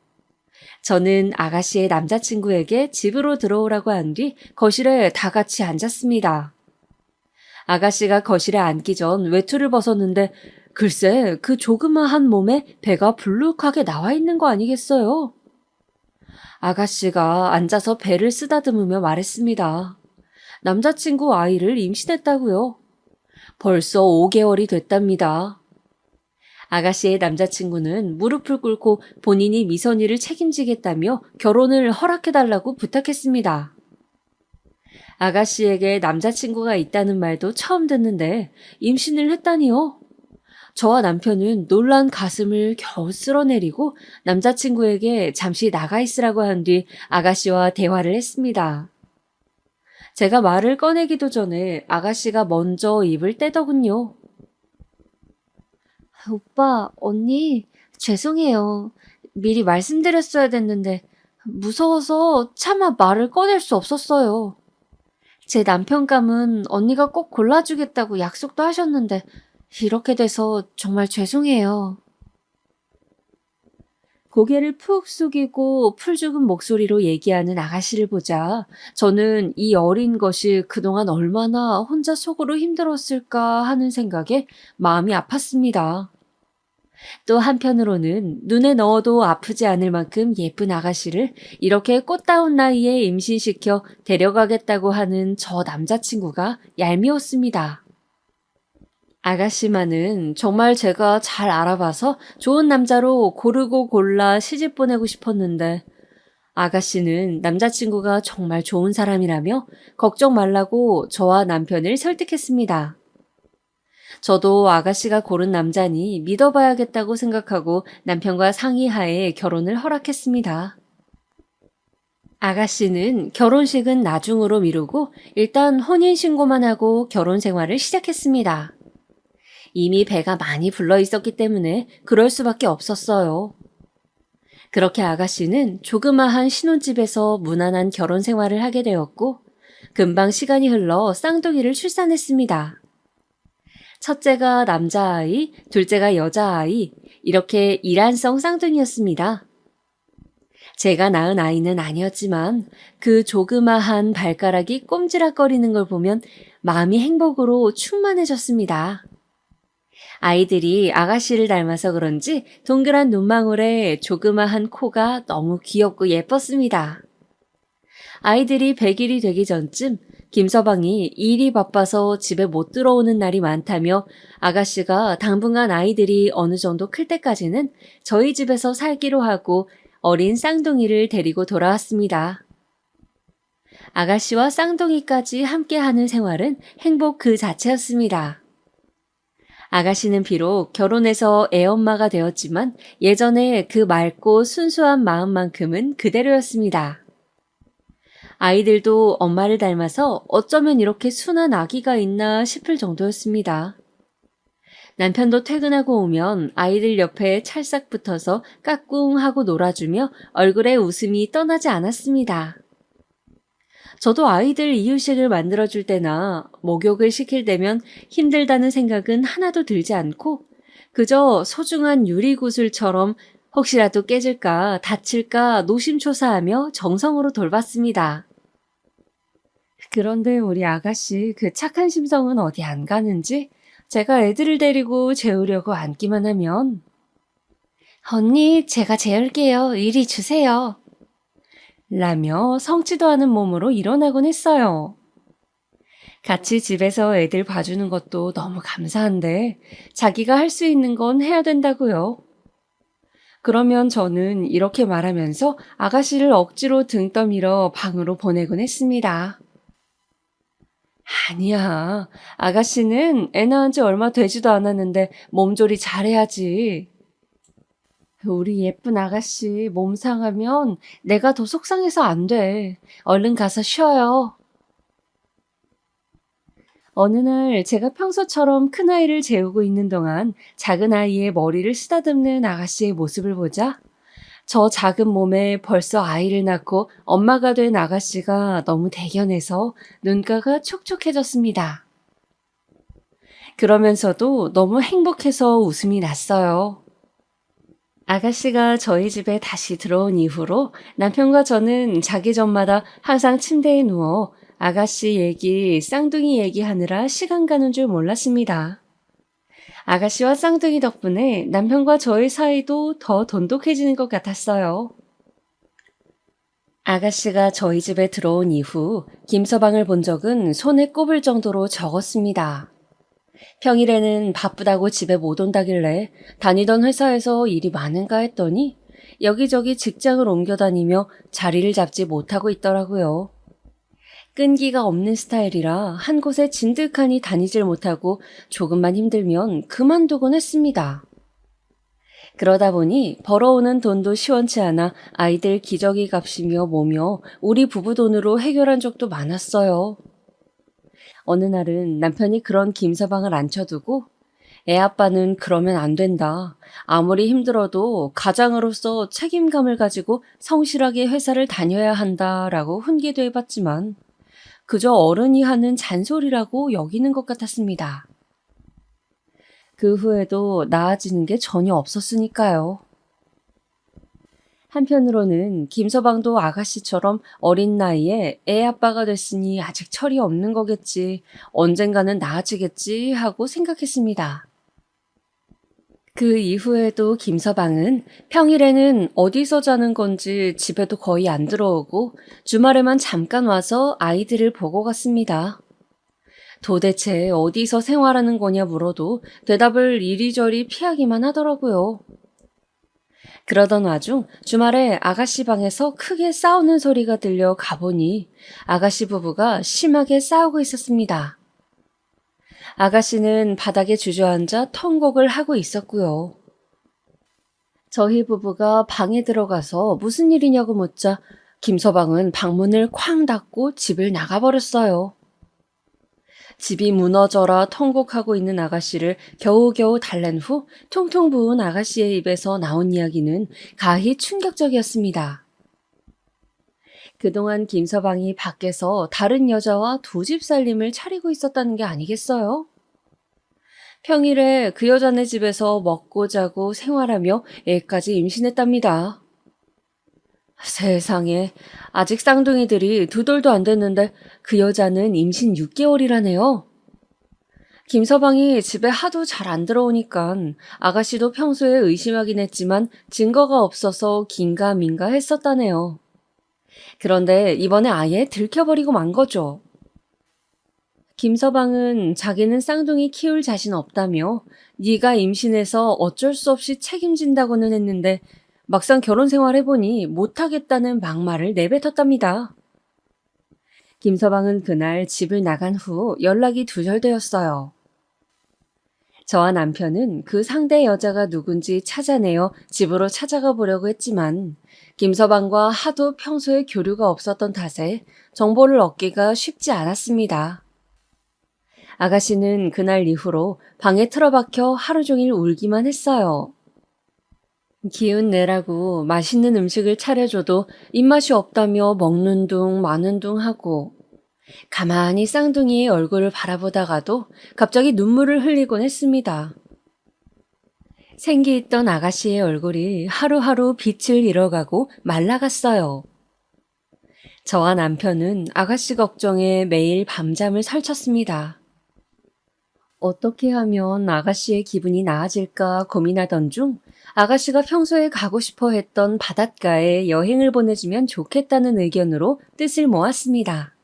[SPEAKER 2] 저는 아가씨의 남자친구에게 집으로 들어오라고 한 뒤 거실에 다 같이 앉았습니다. 아가씨가 거실에 앉기 전 외투를 벗었는데 글쎄 그 조그마한 몸에 배가 불룩하게 나와 있는 거 아니겠어요? 아가씨가 앉아서 배를 쓰다듬으며 말했습니다. 남자친구 아이를 임신했다고요. 벌써 5개월이 됐답니다. 아가씨의 남자친구는 무릎을 꿇고 본인이 미선이를 책임지겠다며 결혼을 허락해달라고 부탁했습니다. 아가씨에게 남자친구가 있다는 말도 처음 듣는데 임신을 했다니요? 저와 남편은 놀란 가슴을 겨우 쓸어내리고 남자친구에게 잠시 나가 있으라고 한 뒤 아가씨와 대화를 했습니다. 제가 말을 꺼내기도 전에 아가씨가 먼저 입을 떼더군요. 오빠, 언니, 죄송해요. 미리 말씀드렸어야 됐는데 무서워서 차마 말을 꺼낼 수 없었어요. 제 남편감은 언니가 꼭 골라주겠다고 약속도 하셨는데 이렇게 돼서 정말 죄송해요. 고개를 푹 숙이고 풀죽은 목소리로 얘기하는 아가씨를 보자 저는 이 어린 것이 그동안 얼마나 혼자 속으로 힘들었을까 하는 생각에 마음이 아팠습니다. 또 한편으로는 눈에 넣어도 아프지 않을 만큼 예쁜 아가씨를 이렇게 꽃다운 나이에 임신시켜 데려가겠다고 하는 저 남자친구가 얄미웠습니다. 아가씨만은 정말 제가 잘 알아봐서 좋은 남자로 고르고 골라 시집 보내고 싶었는데 아가씨는 남자친구가 정말 좋은 사람이라며 걱정 말라고 저와 남편을 설득했습니다. 저도 아가씨가 고른 남자니 믿어봐야겠다고 생각하고 남편과 상의하에 결혼을 허락했습니다. 아가씨는 결혼식은 나중으로 미루고 일단 혼인신고만 하고 결혼 생활을 시작했습니다. 이미 배가 많이 불러 있었기 때문에 그럴 수밖에 없었어요. 그렇게 아가씨는 조그마한 신혼집에서 무난한 결혼 생활을 하게 되었고 금방 시간이 흘러 쌍둥이를 출산했습니다. 첫째가 남자아이, 둘째가 여자아이, 이렇게 일란성 쌍둥이였습니다. 제가 낳은 아이는 아니었지만 그 조그마한 발가락이 꼼지락거리는 걸 보면 마음이 행복으로 충만해졌습니다. 아이들이 아가씨를 닮아서 그런지 동그란 눈망울에 조그마한 코가 너무 귀엽고 예뻤습니다. 아이들이 100일이 되기 전쯤 김서방이 일이 바빠서 집에 못 들어오는 날이 많다며 아가씨가 당분간 아이들이 어느 정도 클 때까지는 저희 집에서 살기로 하고 어린 쌍둥이를 데리고 돌아왔습니다. 아가씨와 쌍둥이까지 함께하는 생활은 행복 그 자체였습니다. 아가씨는 비록 결혼해서 애엄마가 되었지만 예전에 그 맑고 순수한 마음만큼은 그대로였습니다. 아이들도 엄마를 닮아서 어쩌면 이렇게 순한 아기가 있나 싶을 정도였습니다. 남편도 퇴근하고 오면 아이들 옆에 찰싹 붙어서 까꿍하고 놀아주며 얼굴에 웃음이 떠나지 않았습니다. 저도 아이들 이유식을 만들어줄 때나 목욕을 시킬 때면 힘들다는 생각은 하나도 들지 않고 그저 소중한 유리구슬처럼 혹시라도 깨질까 다칠까 노심초사하며 정성으로 돌봤습니다. 그런데 우리 아가씨 그 착한 심성은 어디 안 가는지 제가 애들을 데리고 재우려고 앉기만 하면 언니 제가 재울게요. 이리 주세요. 라며 성치도 않은 몸으로 일어나곤 했어요. 같이 집에서 애들 봐주는 것도 너무 감사한데 자기가 할 수 있는 건 해야 된다고요. 그러면 저는 이렇게 말하면서 아가씨를 억지로 등 떠밀어 방으로 보내곤 했습니다. 아니야. 아가씨는 애 낳은 지 얼마 되지도 않았는데 몸조리 잘해야지. 우리 예쁜 아가씨 몸 상하면 내가 더 속상해서 안 돼. 얼른 가서 쉬어요. 어느 날 제가 평소처럼 큰아이를 재우고 있는 동안 작은 아이의 머리를 쓰다듬는 아가씨의 모습을 보자 저 작은 몸에 벌써 아이를 낳고 엄마가 된 아가씨가 너무 대견해서 눈가가 촉촉해졌습니다. 그러면서도 너무 행복해서 웃음이 났어요. 아가씨가 저희 집에 다시 들어온 이후로 남편과 저는 자기 전마다 항상 침대에 누워 아가씨 얘기, 쌍둥이 얘기하느라 시간 가는 줄 몰랐습니다. 아가씨와 쌍둥이 덕분에 남편과 저의 사이도 더 돈독해지는 것 같았어요. 아가씨가 저희 집에 들어온 이후 김서방을 본 적은 손에 꼽을 정도로 적었습니다. 평일에는 바쁘다고 집에 못 온다길래 다니던 회사에서 일이 많은가 했더니 여기저기 직장을 옮겨 다니며 자리를 잡지 못하고 있더라고요. 끈기가 없는 스타일이라 한 곳에 진득하니 다니질 못하고 조금만 힘들면 그만두곤 했습니다. 그러다 보니 벌어오는 돈도 시원치 않아 아이들 기저귀 값이며 뭐며 우리 부부 돈으로 해결한 적도 많았어요. 어느 날은 남편이 그런 김서방을 앉혀두고 애 아빠는 그러면 안 된다. 아무리 힘들어도 가장으로서 책임감을 가지고 성실하게 회사를 다녀야 한다라고 훈계도 해봤지만 그저 어른이 하는 잔소리라고 여기는 것 같았습니다. 그 후에도 나아지는 게 전혀 없었으니까요. 한편으로는 김서방도 아가씨처럼 어린 나이에 애 아빠가 됐으니 아직 철이 없는 거겠지, 언젠가는 나아지겠지 하고 생각했습니다. 그 이후에도 김서방은 평일에는 어디서 자는 건지 집에도 거의 안 들어오고 주말에만 잠깐 와서 아이들을 보고 갔습니다. 도대체 어디서 생활하는 거냐 물어도 대답을 이리저리 피하기만 하더라고요. 그러던 와중 주말에 아가씨 방에서 크게 싸우는 소리가 들려 가보니 아가씨 부부가 심하게 싸우고 있었습니다. 아가씨는 바닥에 주저앉아 턴곡을 하고 있었고요. 저희 부부가 방에 들어가서 무슨 일이냐고 묻자 김서방은 방문을 쾅 닫고 집을 나가버렸어요. 집이 무너져라 턴곡하고 있는 아가씨를 겨우겨우 달랜 후 퉁퉁 부은 아가씨의 입에서 나온 이야기는 가히 충격적이었습니다. 그동안 김서방이 밖에서 다른 여자와 두 집 살림을 차리고 있었다는 게 아니겠어요? 평일에 그 여자네 집에서 먹고 자고 생활하며 애까지 임신했답니다. 세상에, 아직 쌍둥이들이 두 돌도 안 됐는데 그 여자는 임신 6개월이라네요. 김서방이 집에 하도 잘 안 들어오니까 아가씨도 평소에 의심하긴 했지만 증거가 없어서 긴가민가 했었다네요. 그런데 이번에 아예 들켜버리고 만 거죠. 김서방은 자기는 쌍둥이 키울 자신 없다며 네가 임신해서 어쩔 수 없이 책임진다고는 했는데 막상 결혼 생활 해보니 못하겠다는 막말을 내뱉었답니다. 김서방은 그날 집을 나간 후 연락이 두절되었어요. 저와 남편은 그 상대 여자가 누군지 찾아내어 집으로 찾아가 보려고 했지만 김서방과 하도 평소에 교류가 없었던 탓에 정보를 얻기가 쉽지 않았습니다. 아가씨는 그날 이후로 방에 틀어박혀 하루 종일 울기만 했어요. 기운 내라고 맛있는 음식을 차려줘도 입맛이 없다며 먹는 둥 마는 둥 하고 가만히 쌍둥이의 얼굴을 바라보다가도 갑자기 눈물을 흘리곤 했습니다. 생기있던 아가씨의 얼굴이 하루하루 빛을 잃어가고 말라갔어요. 저와 남편은 아가씨 걱정에 매일 밤잠을 설쳤습니다. 어떻게 하면 아가씨의 기분이 나아질까 고민하던 중 아가씨가 평소에 가고 싶어 했던 바닷가에 여행을 보내주면 좋겠다는 의견으로 뜻을 모았습니다.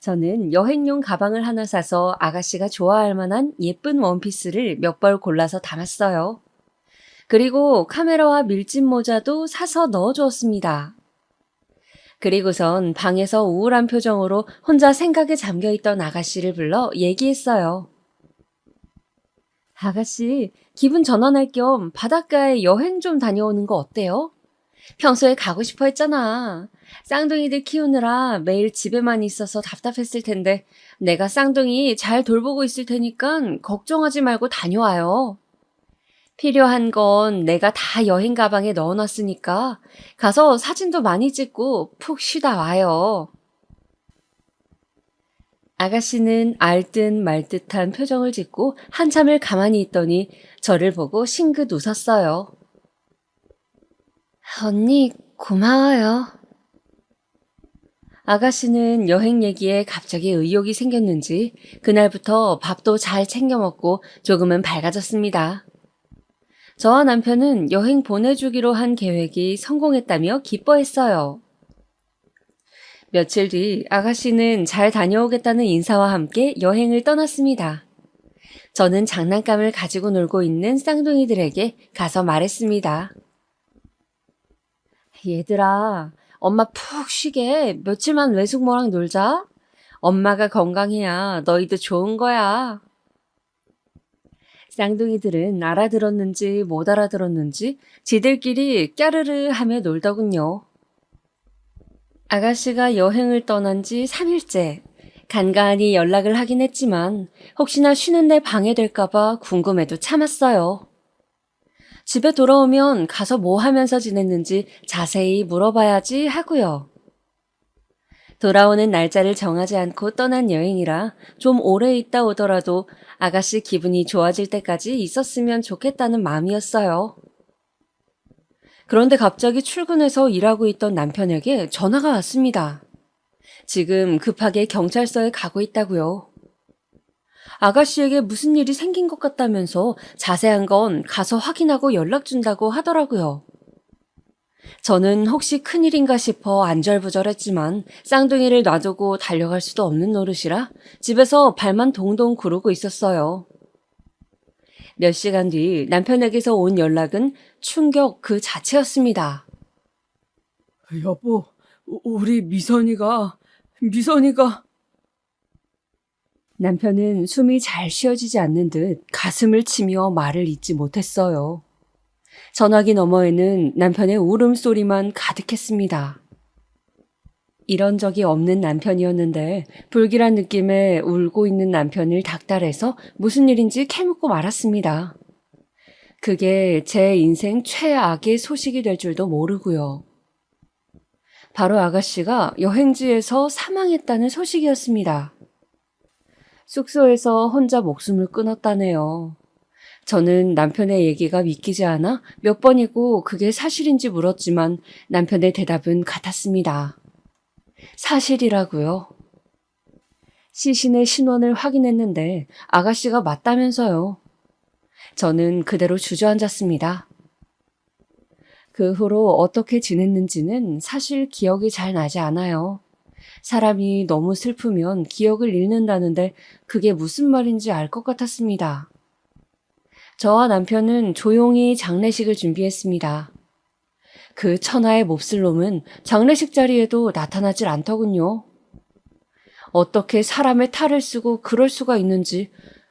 [SPEAKER 2] 저는 여행용 가방을 하나 사서 아가씨가 좋아할 만한 예쁜 원피스를 몇 벌 골라서 담았어요. 그리고 카메라와 밀짚 모자도 사서 넣어주었습니다. 그리고선 방에서 우울한 표정으로 혼자 생각에 잠겨있던 아가씨를 불러 얘기했어요. 아가씨, 기분 전환할 겸 바닷가에 여행 좀 다녀오는 거 어때요? 평소에 가고 싶어 했잖아. 쌍둥이들 키우느라 매일 집에만 있어서 답답했을 텐데 내가 쌍둥이 잘 돌보고 있을 테니까 걱정하지 말고 다녀와요. 필요한 건 내가 다 여행 가방에 넣어놨으니까 가서 사진도 많이 찍고 푹 쉬다 와요. 아가씨는 알듯 말듯한 표정을 짓고 한참을 가만히 있더니 저를 보고 싱긋 웃었어요. 언니, 고마워요. 아가씨는 여행 얘기에 갑자기 의욕이 생겼는지 그날부터 밥도 잘 챙겨 먹고 조금은 밝아졌습니다. 저와 남편은 여행 보내주기로 한 계획이 성공했다며 기뻐했어요. 며칠 뒤 아가씨는 잘 다녀오겠다는 인사와 함께 여행을 떠났습니다. 저는 장난감을 가지고 놀고 있는 쌍둥이들에게 가서 말했습니다. 얘들아, 엄마 푹 쉬게 며칠만 외숙모랑 놀자. 엄마가 건강해야 너희도 좋은 거야. 쌍둥이들은 알아들었는지 못 알아들었는지 지들끼리 까르르 하며 놀더군요. 아가씨가 여행을 떠난 지 3일째. 간간히 연락을 하긴 했지만 혹시나 쉬는데 방해될까봐 궁금해도 참았어요. 집에 돌아오면 가서 뭐 하면서 지냈는지 자세히 물어봐야지 하고요. 돌아오는 날짜를 정하지 않고 떠난 여행이라 좀 오래 있다 오더라도 아가씨 기분이 좋아질 때까지 있었으면 좋겠다는 마음이었어요. 그런데 갑자기 출근해서 일하고 있던 남편에게 전화가 왔습니다. 지금 급하게 경찰서에 가고 있다고요. 아가씨에게 무슨 일이 생긴 것 같다면서 자세한 건 가서 확인하고 연락 준다고 하더라고요. 저는 혹시 큰일인가 싶어 안절부절했지만 쌍둥이를 놔두고 달려갈 수도 없는 노릇이라 집에서 발만 동동 구르고 있었어요. 몇 시간 뒤 남편에게서 온 연락은 충격 그 자체였습니다.
[SPEAKER 3] 여보, 우리 미선이가
[SPEAKER 2] 남편은 숨이 잘 쉬어지지 않는 듯 가슴을 치며 말을 잇지 못했어요. 전화기 너머에는 남편의 울음소리만 가득했습니다. 이런 적이 없는 남편이었는데 불길한 느낌에 울고 있는 남편을 닥달해서 무슨 일인지 캐묻고 말았습니다. 그게 제 인생 최악의 소식이 될 줄도 모르고요. 바로 아가씨가 여행지에서 사망했다는 소식이었습니다. 숙소에서 혼자 목숨을 끊었다네요. 저는 남편의 얘기가 믿기지 않아 몇 번이고 그게 사실인지 물었지만 남편의 대답은 같았습니다. 사실이라고요. 시신의 신원을 확인했는데 아가씨가 맞다면서요. 저는 그대로 주저앉았습니다. 그 후로 어떻게 지냈는지는 사실 기억이 잘 나지 않아요. 사람이 너무 슬프면 기억을 잃는다는데 그게 무슨 말인지 알 것 같았습니다. 저와 남편은 조용히 장례식을 준비했습니다. 그 천하의 몹쓸 놈은 장례식 자리에도 나타나질 않더군요. 어떻게 사람의 탈을 쓰고 그럴 수가 있는지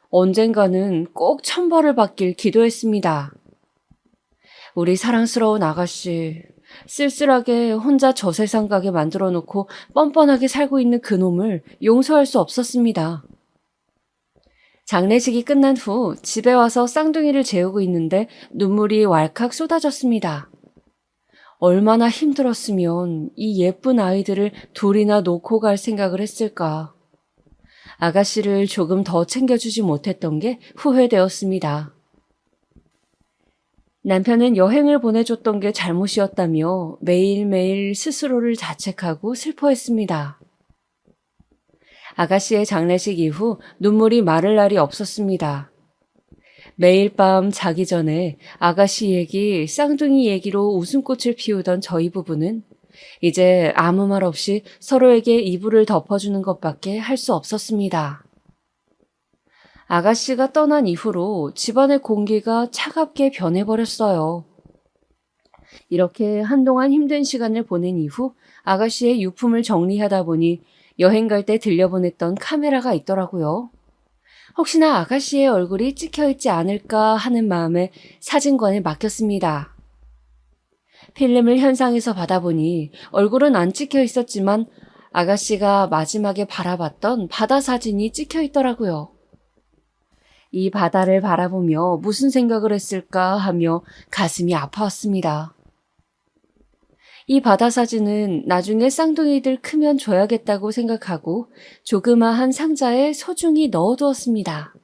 [SPEAKER 2] 언젠가는 꼭 천벌을 받길 기도했습니다. 우리 사랑스러운 아가씨, 쓸쓸하게 혼자 저 세상 가게 만들어 놓고 뻔뻔하게 살고 있는 그놈을 용서할 수 없었습니다. 장례식이 끝난 후 집에 와서 쌍둥이를 재우고 있는데 눈물이 왈칵 쏟아졌습니다. 얼마나 힘들었으면 이 예쁜 아이들을 둘이나 놓고 갈 생각을 했을까. 아가씨를 조금 더 챙겨주지 못했던 게 후회되었습니다. 남편은 여행을 보내줬던 게 잘못이었다며 매일매일 스스로를 자책하고 슬퍼했습니다. 아가씨의 장례식 이후 눈물이 마를 날이 없었습니다. 매일 밤 자기 전에 아가씨 얘기, 쌍둥이 얘기로 웃음꽃을 피우던 저희 부부는 이제 아무 말 없이 서로에게 이불을 덮어주는 것밖에 할 수 없었습니다. 아가씨가 떠난 이후로 집안의 공기가 차갑게 변해버렸어요. 이렇게 한동안 힘든 시간을 보낸 이후 아가씨의 유품을 정리하다 보니 여행 갈 때 들려보냈던 카메라가 있더라고요. 혹시나 아가씨의 얼굴이 찍혀있지 않을까 하는 마음에 사진관에 맡겼습니다. 필름을 현상에서 받아보니 얼굴은 안 찍혀 있었지만 아가씨가 마지막에 바라봤던 바다 사진이 찍혀 있더라고요. 이 바다를 바라보며 무슨 생각을 했을까 하며 가슴이 아파왔습니다. 이 바다 사진은 나중에 쌍둥이들 크면 줘야겠다고 생각하고 조그마한 상자에 소중히 넣어두었습니다.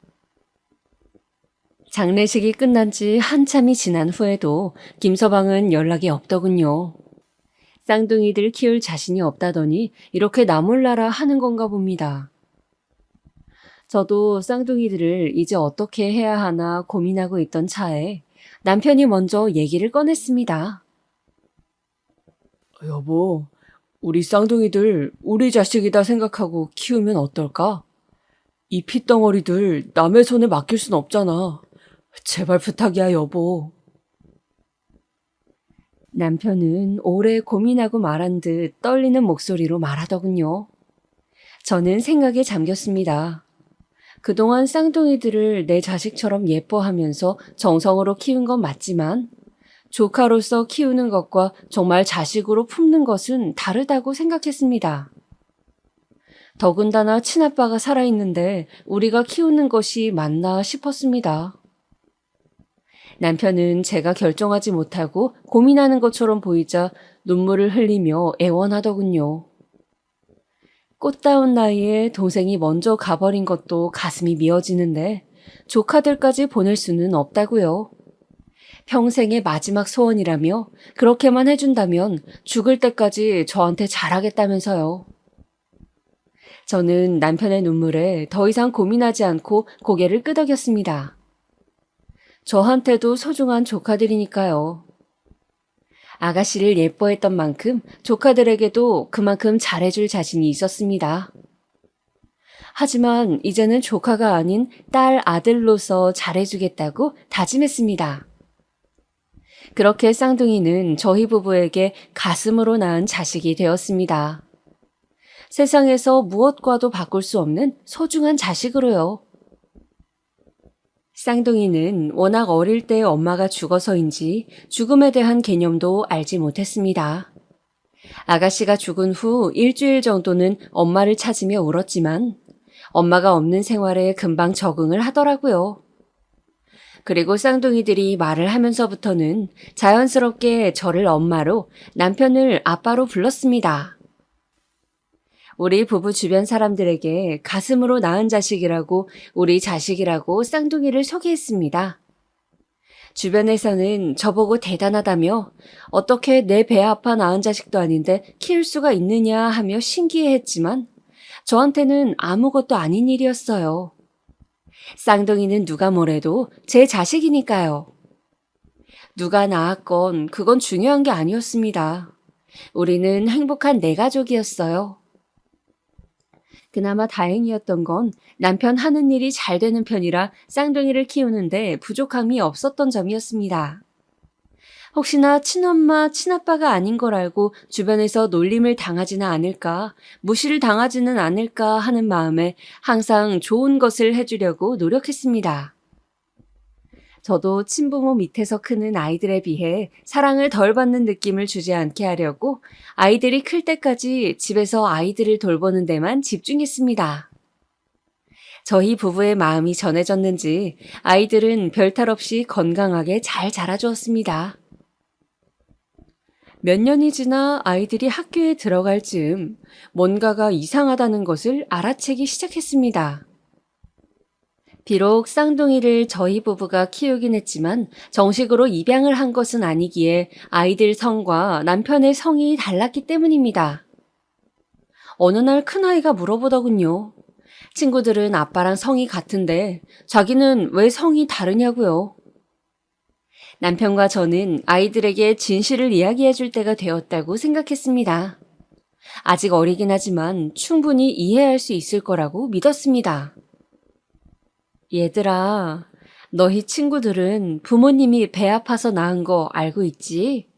[SPEAKER 2] 장례식이 끝난 지 한참이 지난 후에도 김서방은 연락이 없더군요. 쌍둥이들 키울 자신이 없다더니 이렇게 나 몰라라 하는 건가 봅니다. 저도 쌍둥이들을 이제 어떻게 해야 하나 고민하고 있던 차에 남편이 먼저 얘기를 꺼냈습니다.
[SPEAKER 3] 여보, 우리 쌍둥이들 우리 자식이다 생각하고 키우면 어떨까? 이 핏덩어리들 남의 손에 맡길 순 없잖아. 제발 부탁이야, 여보.
[SPEAKER 2] 남편은 오래 고민하고 말한 듯 떨리는 목소리로 말하더군요. 저는 생각에 잠겼습니다. 그동안 쌍둥이들을 내 자식처럼 예뻐하면서 정성으로 키운 건 맞지만 조카로서 키우는 것과 정말 자식으로 품는 것은 다르다고 생각했습니다. 더군다나 친아빠가 살아있는데 우리가 키우는 것이 맞나 싶었습니다. 남편은 제가 결정하지 못하고 고민하는 것처럼 보이자 눈물을 흘리며 애원하더군요. 꽃다운 나이에 동생이 먼저 가버린 것도 가슴이 미어지는데 조카들까지 보낼 수는 없다고요. 평생의 마지막 소원이라며 그렇게만 해준다면 죽을 때까지 저한테 잘하겠다면서요. 저는 남편의 눈물에 더 이상 고민하지 않고 고개를 끄덕였습니다. 저한테도 소중한 조카들이니까요. 아가씨를 예뻐했던 만큼 조카들에게도 그만큼 잘해줄 자신이 있었습니다. 하지만 이제는 조카가 아닌 딸 아들로서 잘해주겠다고 다짐했습니다. 그렇게 쌍둥이는 저희 부부에게 가슴으로 낳은 자식이 되었습니다. 세상에서 무엇과도 바꿀 수 없는 소중한 자식으로요. 쌍둥이는 워낙 어릴 때 엄마가 죽어서인지 죽음에 대한 개념도 알지 못했습니다. 아가씨가 죽은 후 일주일 정도는 엄마를 찾으며 울었지만 엄마가 없는 생활에 금방 적응을 하더라고요. 그리고 쌍둥이들이 말을 하면서부터는 자연스럽게 저를 엄마로, 남편을 아빠로 불렀습니다. 우리 부부 주변 사람들에게 가슴으로 낳은 자식이라고, 우리 자식이라고 쌍둥이를 소개했습니다. 주변에서는 저보고 대단하다며 어떻게 내 배 아파 낳은 자식도 아닌데 키울 수가 있느냐 하며 신기해했지만 저한테는 아무것도 아닌 일이었어요. 쌍둥이는 누가 뭐래도 제 자식이니까요. 누가 낳았건 그건 중요한 게 아니었습니다. 우리는 행복한 네 가족이었어요. 그나마 다행이었던 건 남편 하는 일이 잘 되는 편이라 쌍둥이를 키우는데 부족함이 없었던 점이었습니다. 혹시나 친엄마, 친아빠가 아닌 걸 알고 주변에서 놀림을 당하지는 않을까, 무시를 당하지는 않을까 하는 마음에 항상 좋은 것을 해주려고 노력했습니다. 저도 친부모 밑에서 크는 아이들에 비해 사랑을 덜 받는 느낌을 주지 않게 하려고 아이들이 클 때까지 집에서 아이들을 돌보는 데만 집중했습니다. 저희 부부의 마음이 전해졌는지 아이들은 별탈 없이 건강하게 잘 자라주었습니다. 몇 년이 지나 아이들이 학교에 들어갈 즈음 뭔가가 이상하다는 것을 알아채기 시작했습니다. 비록 쌍둥이를 저희 부부가 키우긴 했지만 정식으로 입양을 한 것은 아니기에 아이들 성과 남편의 성이 달랐기 때문입니다. 어느 날 큰아이가 물어보더군요. 친구들은 아빠랑 성이 같은데 자기는 왜 성이 다르냐고요. 남편과 저는 아이들에게 진실을 이야기해 줄 때가 되었다고 생각했습니다. 아직 어리긴 하지만 충분히 이해할 수 있을 거라고 믿었습니다. 얘들아, 너희 친구들은 부모님이 배 아파서 낳은 거 알고 있지?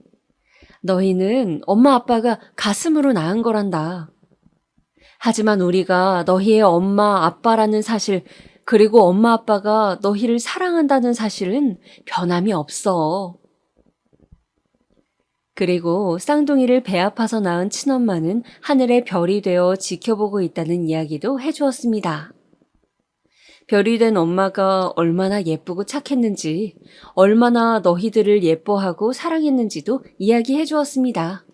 [SPEAKER 2] 너희는 엄마 아빠가 가슴으로 낳은 거란다. 하지만 우리가 너희의 엄마 아빠라는 사실, 그리고 엄마 아빠가 너희를 사랑한다는 사실은 변함이 없어. 그리고 쌍둥이를 배 아파서 낳은 친엄마는 하늘의 별이 되어 지켜보고 있다는 이야기도 해주었습니다. 별이 된 엄마가 얼마나 예쁘고 착했는지, 얼마나 너희들을 예뻐하고 사랑했는지도 이야기해 주었습니다.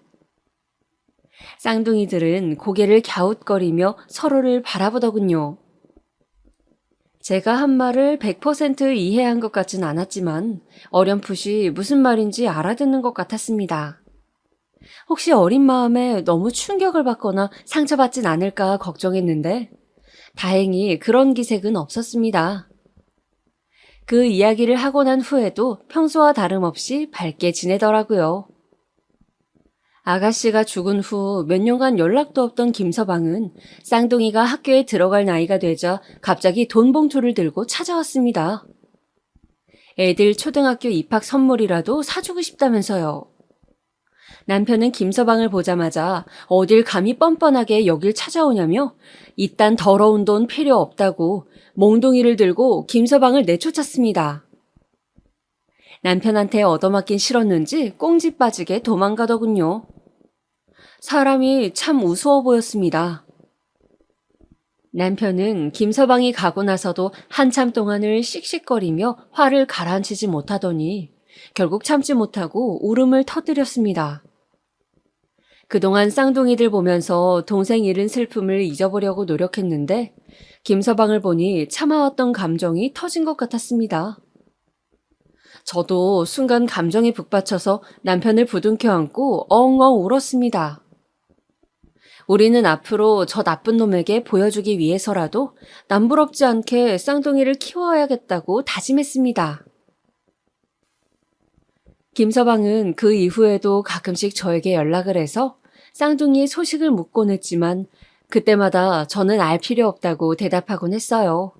[SPEAKER 2] 쌍둥이들은 고개를 갸웃거리며 서로를 바라보더군요. 제가 한 말을 100% 이해한 것 같진 않았지만 어렴풋이 무슨 말인지 알아듣는 것 같았습니다. 혹시 어린 마음에 너무 충격을 받거나 상처받진 않을까 걱정했는데 다행히 그런 기색은 없었습니다. 그 이야기를 하고 난 후에도 평소와 다름없이 밝게 지내더라고요. 아가씨가 죽은 후 몇 년간 연락도 없던 김서방은 쌍둥이가 학교에 들어갈 나이가 되자 갑자기 돈 봉투를 들고 찾아왔습니다. 애들 초등학교 입학 선물이라도 사주고 싶다면서요. 남편은 김서방을 보자마자 어딜 감히 뻔뻔하게 여길 찾아오냐며 이딴 더러운 돈 필요 없다고 몽둥이를 들고 김서방을 내쫓았습니다. 남편한테 얻어맞긴 싫었는지 꽁지 빠지게 도망가더군요. 사람이 참 우스워 보였습니다. 남편은 김서방이 가고 나서도 한참 동안을 씩씩거리며 화를 가라앉히지 못하더니 결국 참지 못하고 울음을 터뜨렸습니다. 그동안 쌍둥이들 보면서 동생 잃은 슬픔을 잊어보려고 노력했는데 김서방을 보니 참아왔던 감정이 터진 것 같았습니다. 저도 순간 감정이 북받쳐서 남편을 부둥켜 안고 엉엉 울었습니다. 우리는 앞으로 저 나쁜 놈에게 보여주기 위해서라도 남부럽지 않게 쌍둥이를 키워야겠다고 다짐했습니다. 김서방은 그 이후에도 가끔씩 저에게 연락을 해서 쌍둥이의 소식을 묻곤 했지만 그때마다 저는 알 필요 없다고 대답하곤 했어요.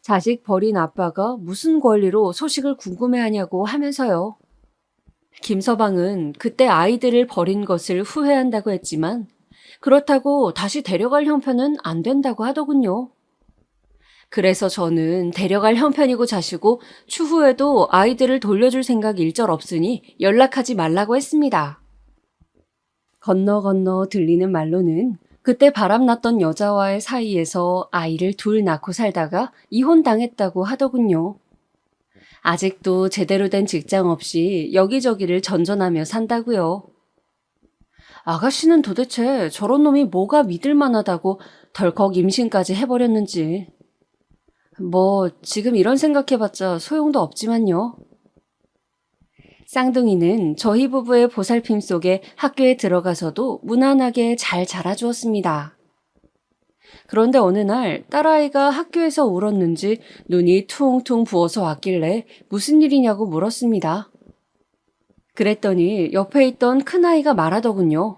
[SPEAKER 2] 자식 버린 아빠가 무슨 권리로 소식을 궁금해하냐고 하면서요. 김서방은 그때 아이들을 버린 것을 후회한다고 했지만 그렇다고 다시 데려갈 형편은 안 된다고 하더군요. 그래서 저는 데려갈 형편이고 자시고 추후에도 아이들을 돌려줄 생각 일절 없으니 연락하지 말라고 했습니다. 건너 들리는 말로는 그때 바람났던 여자와의 사이에서 아이를 둘 낳고 살다가 이혼당했다고 하더군요. 아직도 제대로 된 직장 없이 여기저기를 전전하며 산다고요. 아가씨는 도대체 저런 놈이 뭐가 믿을 만하다고 덜컥 임신까지 해버렸는지. 뭐 지금 이런 생각해봤자 소용도 없지만요. 쌍둥이는 저희 부부의 보살핌 속에 학교에 들어가서도 무난하게 잘 자라주었습니다. 그런데 어느 날 딸아이가 학교에서 울었는지 눈이 퉁퉁 부어서 왔길래 무슨 일이냐고 물었습니다. 그랬더니 옆에 있던 큰아이가 말하더군요.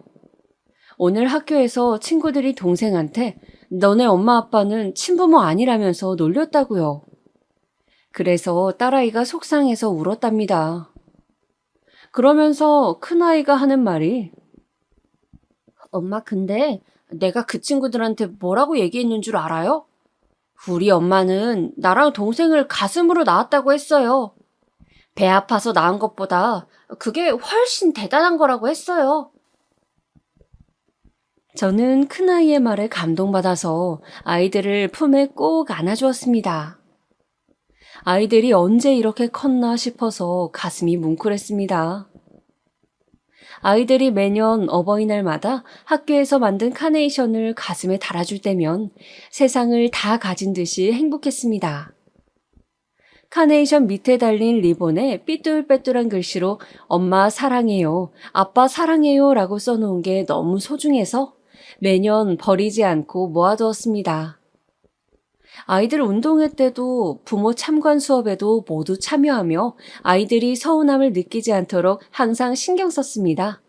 [SPEAKER 2] 오늘 학교에서 친구들이 동생한테 너네 엄마 아빠는 친부모 아니라면서 놀렸다고요. 그래서 딸아이가 속상해서 울었답니다. 그러면서 큰아이가 하는 말이 엄마 근데 내가 그 친구들한테 뭐라고 얘기했는 줄 알아요? 우리 엄마는 나랑 동생을 가슴으로 낳았다고 했어요. 배 아파서 낳은 것보다 그게 훨씬 대단한 거라고 했어요. 저는 큰아이의 말에 감동받아서 아이들을 품에 꼭 안아주었습니다. 아이들이 언제 이렇게 컸나 싶어서 가슴이 뭉클했습니다. 아이들이 매년 어버이날마다 학교에서 만든 카네이션을 가슴에 달아줄 때면 세상을 다 가진 듯이 행복했습니다. 카네이션 밑에 달린 리본에 삐뚤빼뚤한 글씨로 엄마 사랑해요, 아빠 사랑해요 라고 써놓은 게 너무 소중해서 매년 버리지 않고 모아두었습니다. 아이들 운동회 때도 부모 참관 수업에도 모두 참여하며 아이들이 서운함을 느끼지 않도록 항상 신경 썼습니다.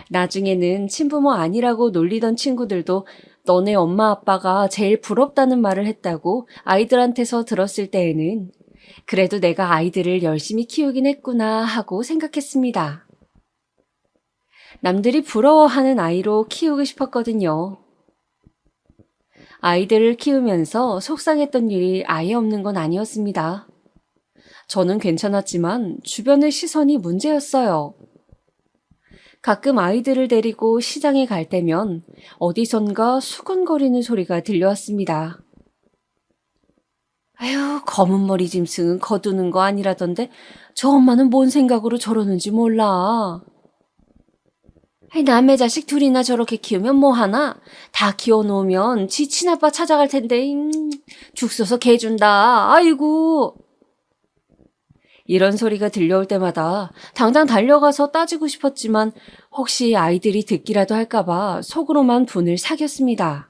[SPEAKER 2] 나중에는 친부모 아니라고 놀리던 친구들도 너네 엄마 아빠가 제일 부럽다는 말을 했다고 아이들한테서 들었을 때에는 그래도 내가 아이들을 열심히 키우긴 했구나 하고 생각했습니다. 남들이 부러워하는 아이로 키우고 싶었거든요. 아이들을 키우면서 속상했던 일이 아예 없는 건 아니었습니다. 저는 괜찮았지만 주변의 시선이 문제였어요. 가끔 아이들을 데리고 시장에 갈 때면 어디선가 수근거리는 소리가 들려왔습니다. 아유, 검은 머리 짐승은 거두는 거 아니라던데 저 엄마는 뭔 생각으로 저러는지 몰라. 남의 자식 둘이나 저렇게 키우면 뭐하나? 다 키워놓으면 지 친아빠 찾아갈 텐데 죽 써서 개 준다. 아이고. 이런 소리가 들려올 때마다 당장 달려가서 따지고 싶었지만 혹시 아이들이 듣기라도 할까봐 속으로만 분을 사겼습니다.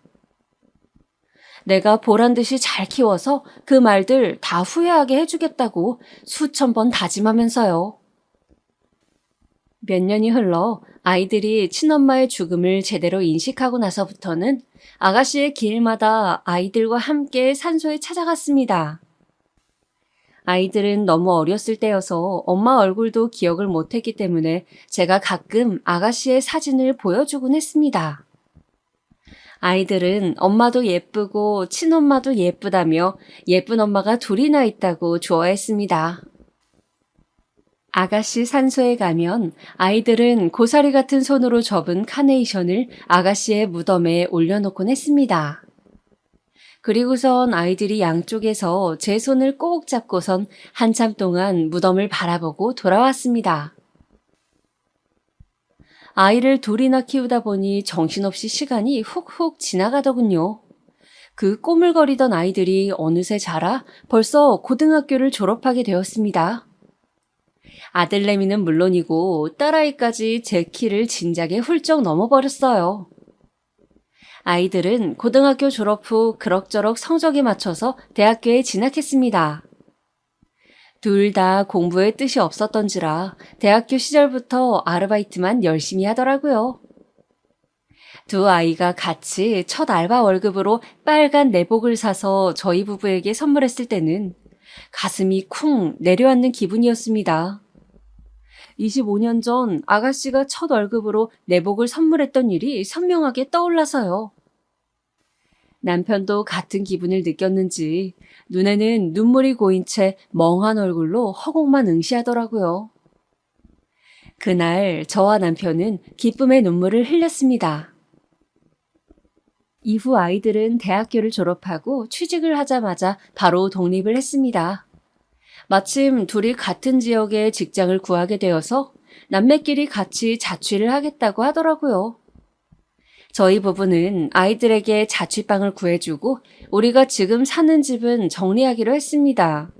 [SPEAKER 2] 내가 보란듯이 잘 키워서 그 말들 다 후회하게 해주겠다고 수천 번 다짐하면서요. 몇 년이 흘러 아이들이 친엄마의 죽음을 제대로 인식하고 나서부터는 아가씨의 길마다 아이들과 함께 산소에 찾아갔습니다. 아이들은 너무 어렸을 때여서 엄마 얼굴도 기억을 못했기 때문에 제가 가끔 아가씨의 사진을 보여주곤 했습니다. 아이들은 엄마도 예쁘고 친엄마도 예쁘다며 예쁜 엄마가 둘이나 있다고 좋아했습니다. 아가씨 산소에 가면 아이들은 고사리 같은 손으로 접은 카네이션을 아가씨의 무덤에 올려놓곤 했습니다. 그리고선 아이들이 양쪽에서 제 손을 꼭 잡고선 한참 동안 무덤을 바라보고 돌아왔습니다. 아이를 둘이나 키우다 보니 정신없이 시간이 훅훅 지나가더군요. 그 꼬물거리던 아이들이 어느새 자라 벌써 고등학교를 졸업하게 되었습니다. 아들내미는 물론이고 딸아이까지 제 키를 진작에 훌쩍 넘어버렸어요. 아이들은 고등학교 졸업 후 그럭저럭 성적에 맞춰서 대학교에 진학했습니다. 둘 다 공부에 뜻이 없었던지라 대학교 시절부터 아르바이트만 열심히 하더라고요. 두 아이가 같이 첫 알바 월급으로 빨간 내복을 사서 저희 부부에게 선물했을 때는 가슴이 쿵 내려앉는 기분이었습니다. 25년 전 아가씨가 첫 월급으로 내복을 선물했던 일이 선명하게 떠올라서요. 남편도 같은 기분을 느꼈는지 눈에는 눈물이 고인 채 멍한 얼굴로 허공만 응시하더라고요. 그날 저와 남편은 기쁨의 눈물을 흘렸습니다. 이후 아이들은 대학교를 졸업하고 취직을 하자마자 바로 독립을 했습니다. 마침 둘이 같은 지역에 직장을 구하게 되어서 남매끼리 같이 자취를 하겠다고 하더라고요. 저희 부부는 아이들에게 자취방을 구해주고 우리가 지금 사는 집은 정리하기로 했습니다.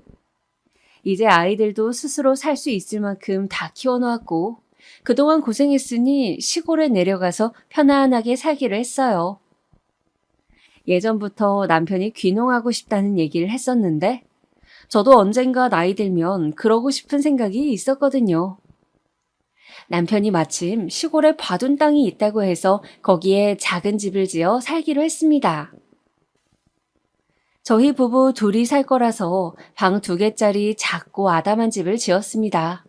[SPEAKER 2] 이제 아이들도 스스로 살 수 있을 만큼 다 키워놓았고 그동안 고생했으니 시골에 내려가서 편안하게 살기로 했어요. 예전부터 남편이 귀농하고 싶다는 얘기를 했었는데 저도 언젠가 나이 들면 그러고 싶은 생각이 있었거든요. 남편이 마침 시골에 봐둔 땅이 있다고 해서 거기에 작은 집을 지어 살기로 했습니다. 저희 부부 둘이 살 거라서 방 2개짜리 작고 아담한 집을 지었습니다.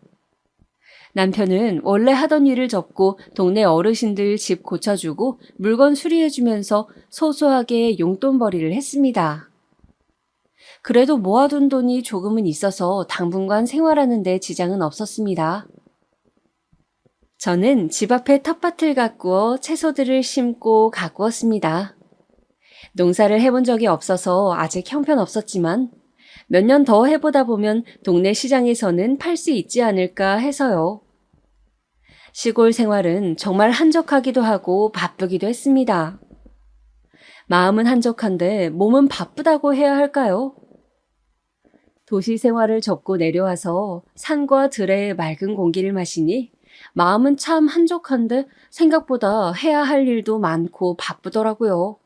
[SPEAKER 2] 남편은 원래 하던 일을 접고 동네 어르신들 집 고쳐주고 물건 수리해주면서 소소하게 용돈벌이를 했습니다. 그래도 모아둔 돈이 조금은 있어서 당분간 생활하는 데 지장은 없었습니다. 저는 집 앞에 텃밭을 가꾸어 채소들을 심고 가꾸었습니다. 농사를 해본 적이 없어서 아직 형편없었지만 몇 년 더 해보다 보면 동네 시장에서는 팔 수 있지 않을까 해서요. 시골 생활은 정말 한적하기도 하고 바쁘기도 했습니다. 마음은 한적한데 몸은 바쁘다고 해야 할까요? 도시 생활을 접고 내려와서 산과 들의 맑은 공기를 마시니 마음은 참 한적한데 생각보다 해야 할 일도 많고 바쁘더라고요.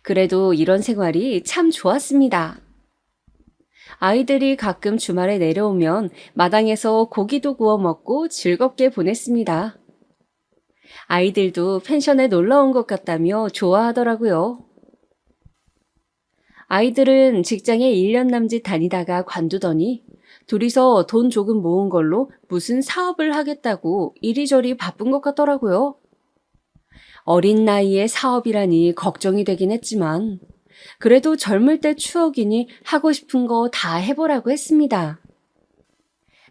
[SPEAKER 2] 그래도 이런 생활이 참 좋았습니다. 아이들이 가끔 주말에 내려오면 마당에서 고기도 구워 먹고 즐겁게 보냈습니다. 아이들도 펜션에 놀러 온 것 같다며 좋아하더라고요. 아이들은 직장에 1년 남짓 다니다가 관두더니 둘이서 돈 조금 모은 걸로 무슨 사업을 하겠다고 이리저리 바쁜 것 같더라고요. 어린 나이에 사업이라니 걱정이 되긴 했지만 그래도 젊을 때 추억이니 하고 싶은 거 다 해보라고 했습니다.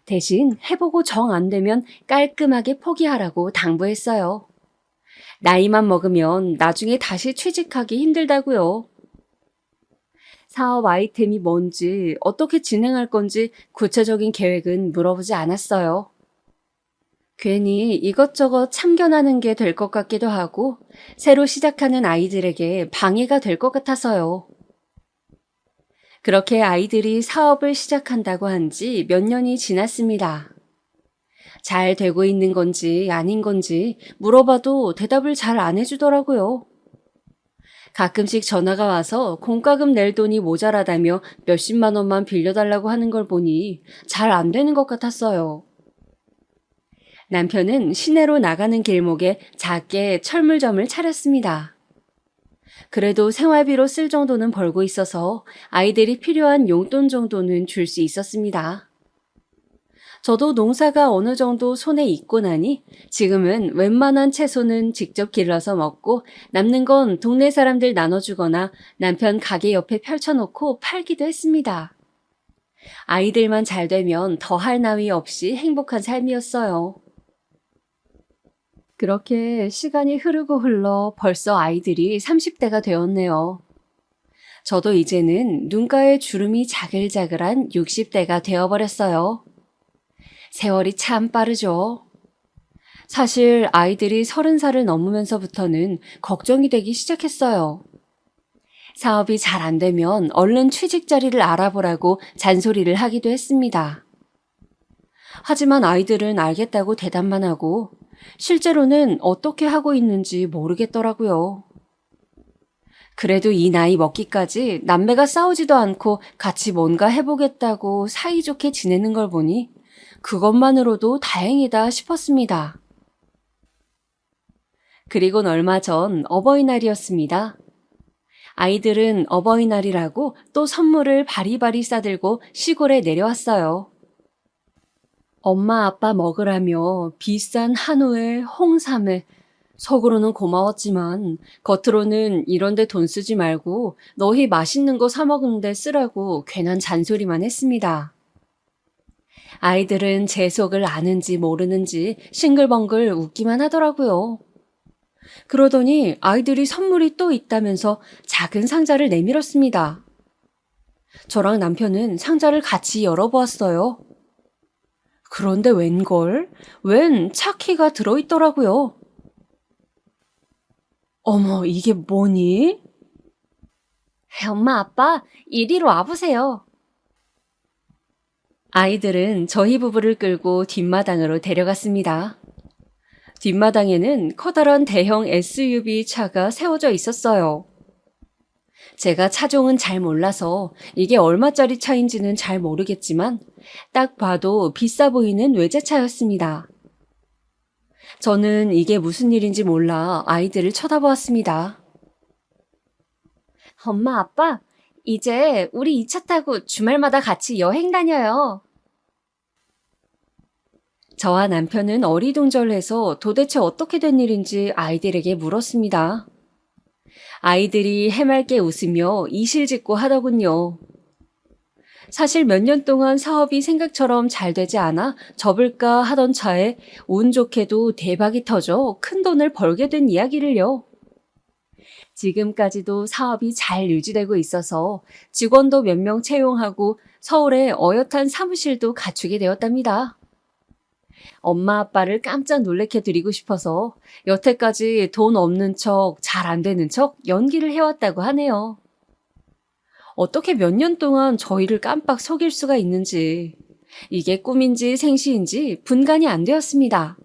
[SPEAKER 2] 대신 해보고 정 안 되면 깔끔하게 포기하라고 당부했어요. 나이만 먹으면 나중에 다시 취직하기 힘들다고요. 사업 아이템이 뭔지, 어떻게 진행할 건지 구체적인 계획은 물어보지 않았어요. 괜히 이것저것 참견하는 게 될 것 같기도 하고 새로 시작하는 아이들에게 방해가 될 것 같아서요. 그렇게 아이들이 사업을 시작한다고 한 지 몇 년이 지났습니다. 잘 되고 있는 건지 아닌 건지 물어봐도 대답을 잘 안 해주더라고요. 가끔씩 전화가 와서 공과금 낼 돈이 모자라다며 몇십만 원만 빌려달라고 하는 걸 보니 잘 안 되는 것 같았어요. 남편은 시내로 나가는 길목에 작게 철물점을 차렸습니다. 그래도 생활비로 쓸 정도는 벌고 있어서 아이들이 필요한 용돈 정도는 줄 수 있었습니다. 저도 농사가 어느 정도 손에 익고 나니 지금은 웬만한 채소는 직접 길러서 먹고 남는 건 동네 사람들 나눠주거나 남편 가게 옆에 펼쳐놓고 팔기도 했습니다. 아이들만 잘 되면 더할 나위 없이 행복한 삶이었어요. 그렇게 시간이 흐르고 흘러 벌써 아이들이 30대가 되었네요. 저도 이제는 눈가에 주름이 자글자글한 60대가 되어버렸어요. 세월이 참 빠르죠. 사실 아이들이 30살을 넘으면서부터는 걱정이 되기 시작했어요. 사업이 잘 안 되면 얼른 취직 자리를 알아보라고 잔소리를 하기도 했습니다. 하지만 아이들은 알겠다고 대답만 하고 실제로는 어떻게 하고 있는지 모르겠더라고요. 그래도 이 나이 먹기까지 남매가 싸우지도 않고 같이 뭔가 해보겠다고 사이좋게 지내는 걸 보니 그것만으로도 다행이다 싶었습니다. 그리곤 얼마 전 어버이날이었습니다. 아이들은 어버이날이라고 또 선물을 바리바리 싸들고 시골에 내려왔어요. 엄마 아빠 먹으라며 비싼 한우에 홍삼에 속으로는 고마웠지만 겉으로는 이런데 돈 쓰지 말고 너희 맛있는 거 사 먹는데 쓰라고 괜한 잔소리만 했습니다. 아이들은 제 속을 아는지 모르는지 싱글벙글 웃기만 하더라고요. 그러더니 아이들이 선물이 또 있다면서 작은 상자를 내밀었습니다. 저랑 남편은 상자를 같이 열어보았어요. 그런데 웬 차키가 들어있더라고요. 어머, 이게 뭐니? 엄마, 아빠, 이리로 와보세요. 아이들은 저희 부부를 끌고 뒷마당으로 데려갔습니다. 뒷마당에는 커다란 대형 SUV 차가 세워져 있었어요. 제가 차종은 잘 몰라서 이게 얼마짜리 차인지는 잘 모르겠지만 딱 봐도 비싸 보이는 외제차였습니다. 저는 이게 무슨 일인지 몰라 아이들을 쳐다보았습니다. 엄마, 아빠, 이제 우리 이 차 타고 주말마다 같이 여행 다녀요. 저와 남편은 어리둥절해서 도대체 어떻게 된 일인지 아이들에게 물었습니다. 아이들이 해맑게 웃으며 이실직고 하더군요. 사실 몇 년 동안 사업이 생각처럼 잘 되지 않아 접을까 하던 차에 운 좋게도 대박이 터져 큰 돈을 벌게 된 이야기를요. 지금까지도 사업이 잘 유지되고 있어서 직원도 몇 명 채용하고 서울에 어엿한 사무실도 갖추게 되었답니다. 엄마 아빠를 깜짝 놀래켜 드리고 싶어서 여태까지 돈 없는 척, 잘 안 되는 척 연기를 해왔다고 하네요. 어떻게 몇 년 동안 저희를 깜빡 속일 수가 있는지, 이게 꿈인지 생시인지 분간이 안 되었습니다.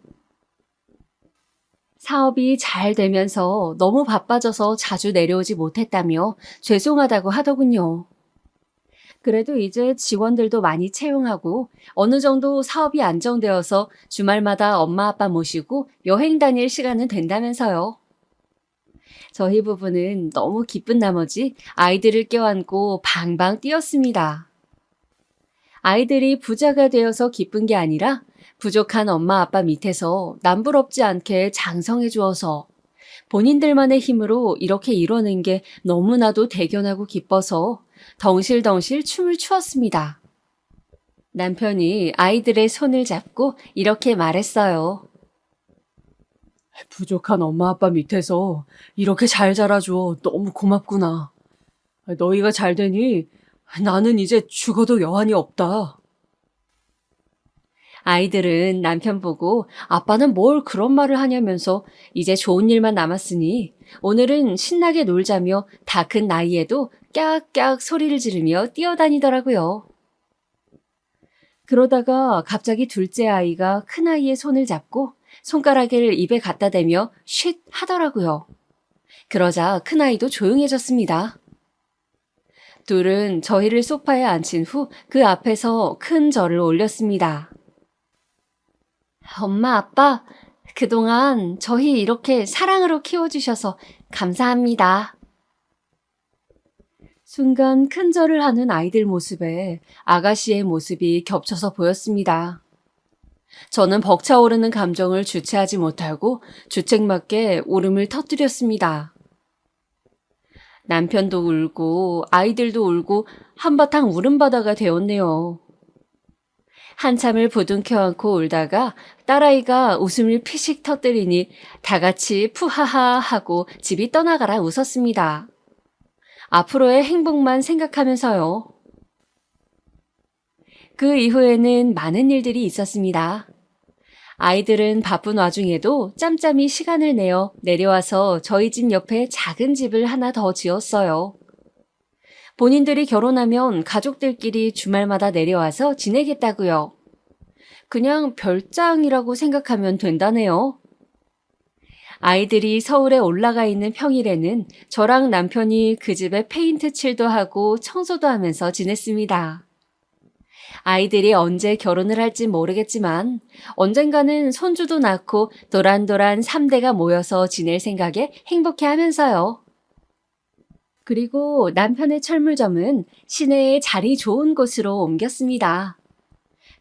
[SPEAKER 2] 사업이 잘 되면서 너무 바빠져서 자주 내려오지 못했다며 죄송하다고 하더군요. 그래도 이제 직원들도 많이 채용하고 어느 정도 사업이 안정되어서 주말마다 엄마 아빠 모시고 여행 다닐 시간은 된다면서요. 저희 부부는 너무 기쁜 나머지 아이들을 껴안고 방방 뛰었습니다. 아이들이 부자가 되어서 기쁜 게 아니라 부족한 엄마 아빠 밑에서 남부럽지 않게 장성해 주어서 본인들만의 힘으로 이렇게 이뤄낸 게 너무나도 대견하고 기뻐서 덩실덩실 춤을 추었습니다. 남편이 아이들의 손을 잡고 이렇게 말했어요.
[SPEAKER 3] 부족한 엄마 아빠 밑에서 이렇게 잘 자라줘 너무 고맙구나. 너희가 잘 되니 나는 이제 죽어도 여한이 없다.
[SPEAKER 2] 아이들은 남편 보고 아빠는 뭘 그런 말을 하냐면서 이제 좋은 일만 남았으니 오늘은 신나게 놀자며 다 큰 나이에도 깍깍 소리를 지르며 뛰어다니더라고요. 그러다가 갑자기 둘째 아이가 큰아이의 손을 잡고 손가락을 입에 갖다 대며 쉿 하더라고요. 그러자 큰아이도 조용해졌습니다. 둘은 저희를 소파에 앉힌 후 그 앞에서 큰 절을 올렸습니다. 엄마, 아빠, 그동안 저희 이렇게 사랑으로 키워주셔서 감사합니다. 순간 큰 절을 하는 아이들 모습에 아가씨의 모습이 겹쳐서 보였습니다. 저는 벅차오르는 감정을 주체하지 못하고 주책맞게 울음을 터뜨렸습니다. 남편도 울고 아이들도 울고 한바탕 울음바다가 되었네요. 한참을 부둥켜 안고 울다가 딸아이가 웃음을 피식 터뜨리니 다 같이 푸하하 하고 집이 떠나가라 웃었습니다. 앞으로의 행복만 생각하면서요. 그 이후에는 많은 일들이 있었습니다. 아이들은 바쁜 와중에도 짬짬이 시간을 내어 내려와서 저희 집 옆에 작은 집을 하나 더 지었어요. 본인들이 결혼하면 가족들끼리 주말마다 내려와서 지내겠다고요. 그냥 별장이라고 생각하면 된다네요. 아이들이 서울에 올라가 있는 평일에는 저랑 남편이 그 집에 페인트 칠도 하고 청소도 하면서 지냈습니다. 아이들이 언제 결혼을 할지 모르겠지만 언젠가는 손주도 낳고 도란도란 3대가 모여서 지낼 생각에 행복해 하면서요. 그리고 남편의 철물점은 시내에 자리 좋은 곳으로 옮겼습니다.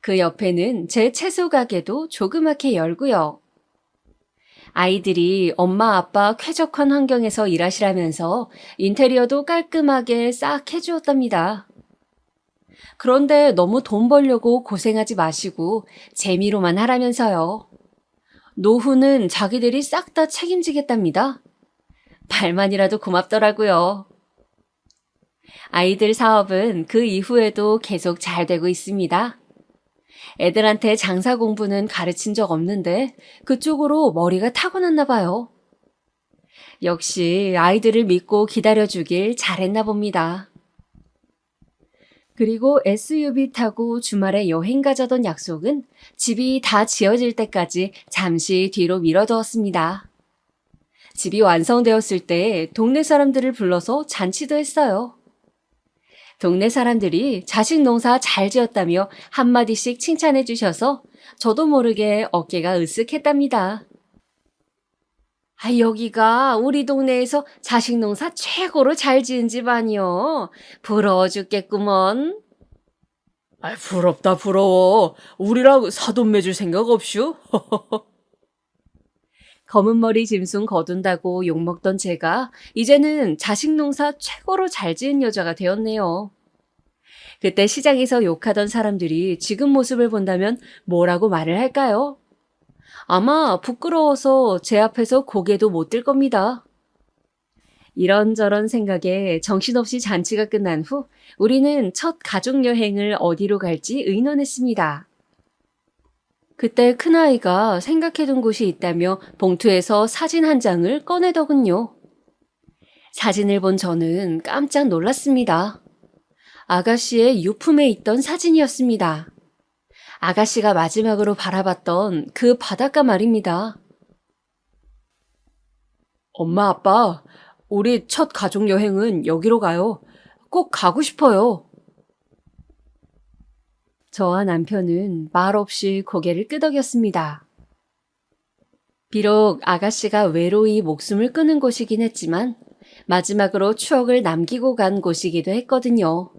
[SPEAKER 2] 그 옆에는 제 채소 가게도 조그맣게 열고요. 아이들이 엄마 아빠 쾌적한 환경에서 일하시라면서 인테리어도 깔끔하게 싹 해주었답니다. 그런데 너무 돈 벌려고 고생하지 마시고 재미로만 하라면서요. 노후는 자기들이 싹 다 책임지겠답니다. 말만이라도 고맙더라고요. 아이들 사업은 그 이후에도 계속 잘 되고 있습니다. 애들한테 장사 공부는 가르친 적 없는데 그쪽으로 머리가 타고났나 봐요. 역시 아이들을 믿고 기다려주길 잘했나 봅니다. 그리고 SUV 타고 주말에 여행 가자던 약속은 집이 다 지어질 때까지 잠시 뒤로 미뤄두었습니다. 집이 완성되었을 때 동네 사람들을 불러서 잔치도 했어요. 동네 사람들이 자식 농사 잘 지었다며 한마디씩 칭찬해 주셔서 저도 모르게 어깨가 으쓱했답니다. 여기가 우리 동네에서 자식 농사 최고로 잘 지은 집 아니요. 부러워 죽겠구먼.
[SPEAKER 3] 부럽다, 부러워. 우리랑 사돈 맺을 생각 없슈?
[SPEAKER 2] 검은 머리 짐승 거둔다고 욕먹던 제가 이제는 자식 농사 최고로 잘 지은 여자가 되었네요. 그때 시장에서 욕하던 사람들이 지금 모습을 본다면 뭐라고 말을 할까요? 아마 부끄러워서 제 앞에서 고개도 못 들 겁니다. 이런저런 생각에 정신없이 잔치가 끝난 후 우리는 첫 가족여행을 어디로 갈지 의논했습니다. 그때 큰아이가 생각해둔 곳이 있다며 봉투에서 사진 한 장을 꺼내더군요. 사진을 본 저는 깜짝 놀랐습니다. 아가씨의 유품에 있던 사진이었습니다. 아가씨가 마지막으로 바라봤던 그 바닷가 말입니다.
[SPEAKER 3] 엄마, 아빠, 우리 첫 가족여행은 여기로 가요. 꼭 가고 싶어요.
[SPEAKER 2] 저와 남편은 말없이 고개를 끄덕였습니다. 비록 아가씨가 외로이 목숨을 끊은 곳이긴 했지만 마지막으로 추억을 남기고 간 곳이기도 했거든요.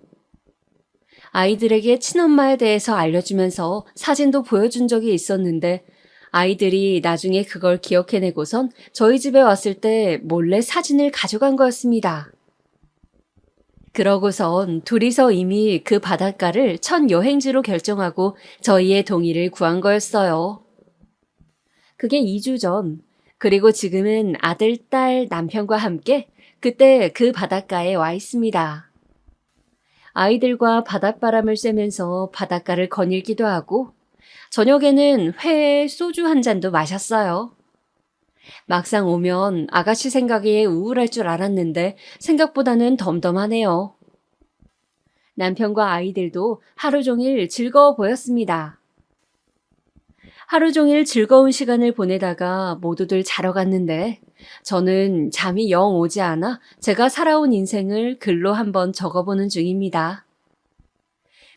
[SPEAKER 2] 아이들에게 친엄마에 대해서 알려주면서 사진도 보여준 적이 있었는데 아이들이 나중에 그걸 기억해내고선 저희 집에 왔을 때 몰래 사진을 가져간 거였습니다. 그러고선 둘이서 이미 그 바닷가를 첫 여행지로 결정하고 저희의 동의를 구한 거였어요. 그게 2주 전, 그리고 지금은 아들, 딸, 남편과 함께 그때 그 바닷가에 와 있습니다. 아이들과 바닷바람을 쐬면서 바닷가를 거닐기도 하고 저녁에는 회에 소주 한 잔도 마셨어요. 막상 오면 아가씨 생각에 우울할 줄 알았는데 생각보다는 덤덤하네요. 남편과 아이들도 하루 종일 즐거워 보였습니다. 하루 종일 즐거운 시간을 보내다가 모두들 자러 갔는데 저는 잠이 영 오지 않아 제가 살아온 인생을 글로 한번 적어보는 중입니다.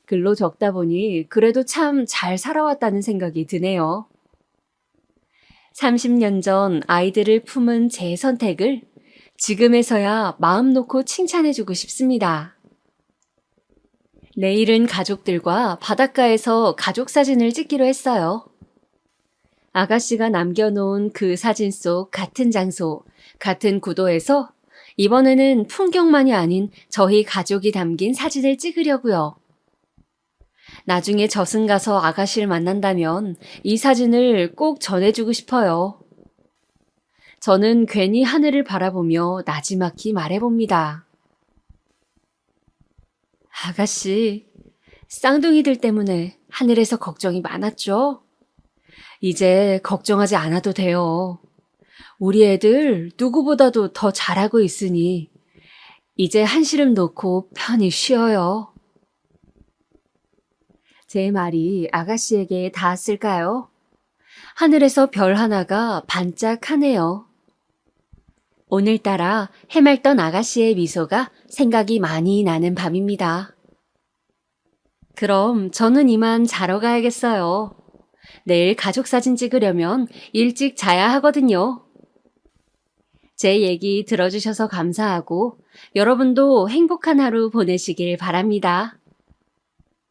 [SPEAKER 2] 글로 적다 보니 그래도 참 잘 살아왔다는 생각이 드네요. 30년 전 아이들을 품은 제 선택을 지금에서야 마음 놓고 칭찬해주고 싶습니다. 내일은 가족들과 바닷가에서 가족 사진을 찍기로 했어요. 아가씨가 남겨놓은 그 사진 속 같은 장소, 같은 구도에서 이번에는 풍경만이 아닌 저희 가족이 담긴 사진을 찍으려고요. 나중에 저승 가서 아가씨를 만난다면 이 사진을 꼭 전해주고 싶어요. 저는 괜히 하늘을 바라보며 나지막히 말해봅니다. 아가씨, 쌍둥이들 때문에 하늘에서 걱정이 많았죠? 이제 걱정하지 않아도 돼요. 우리 애들 누구보다도 더 잘하고 있으니 이제 한시름 놓고 편히 쉬어요. 제 말이 아가씨에게 닿았을까요? 하늘에서 별 하나가 반짝하네요. 오늘따라 해맑던 아가씨의 미소가 생각이 많이 나는 밤입니다. 그럼 저는 이만 자러 가야겠어요. 내일 가족 사진 찍으려면 일찍 자야 하거든요. 제 얘기 들어주셔서 감사하고 여러분도 행복한 하루 보내시길 바랍니다.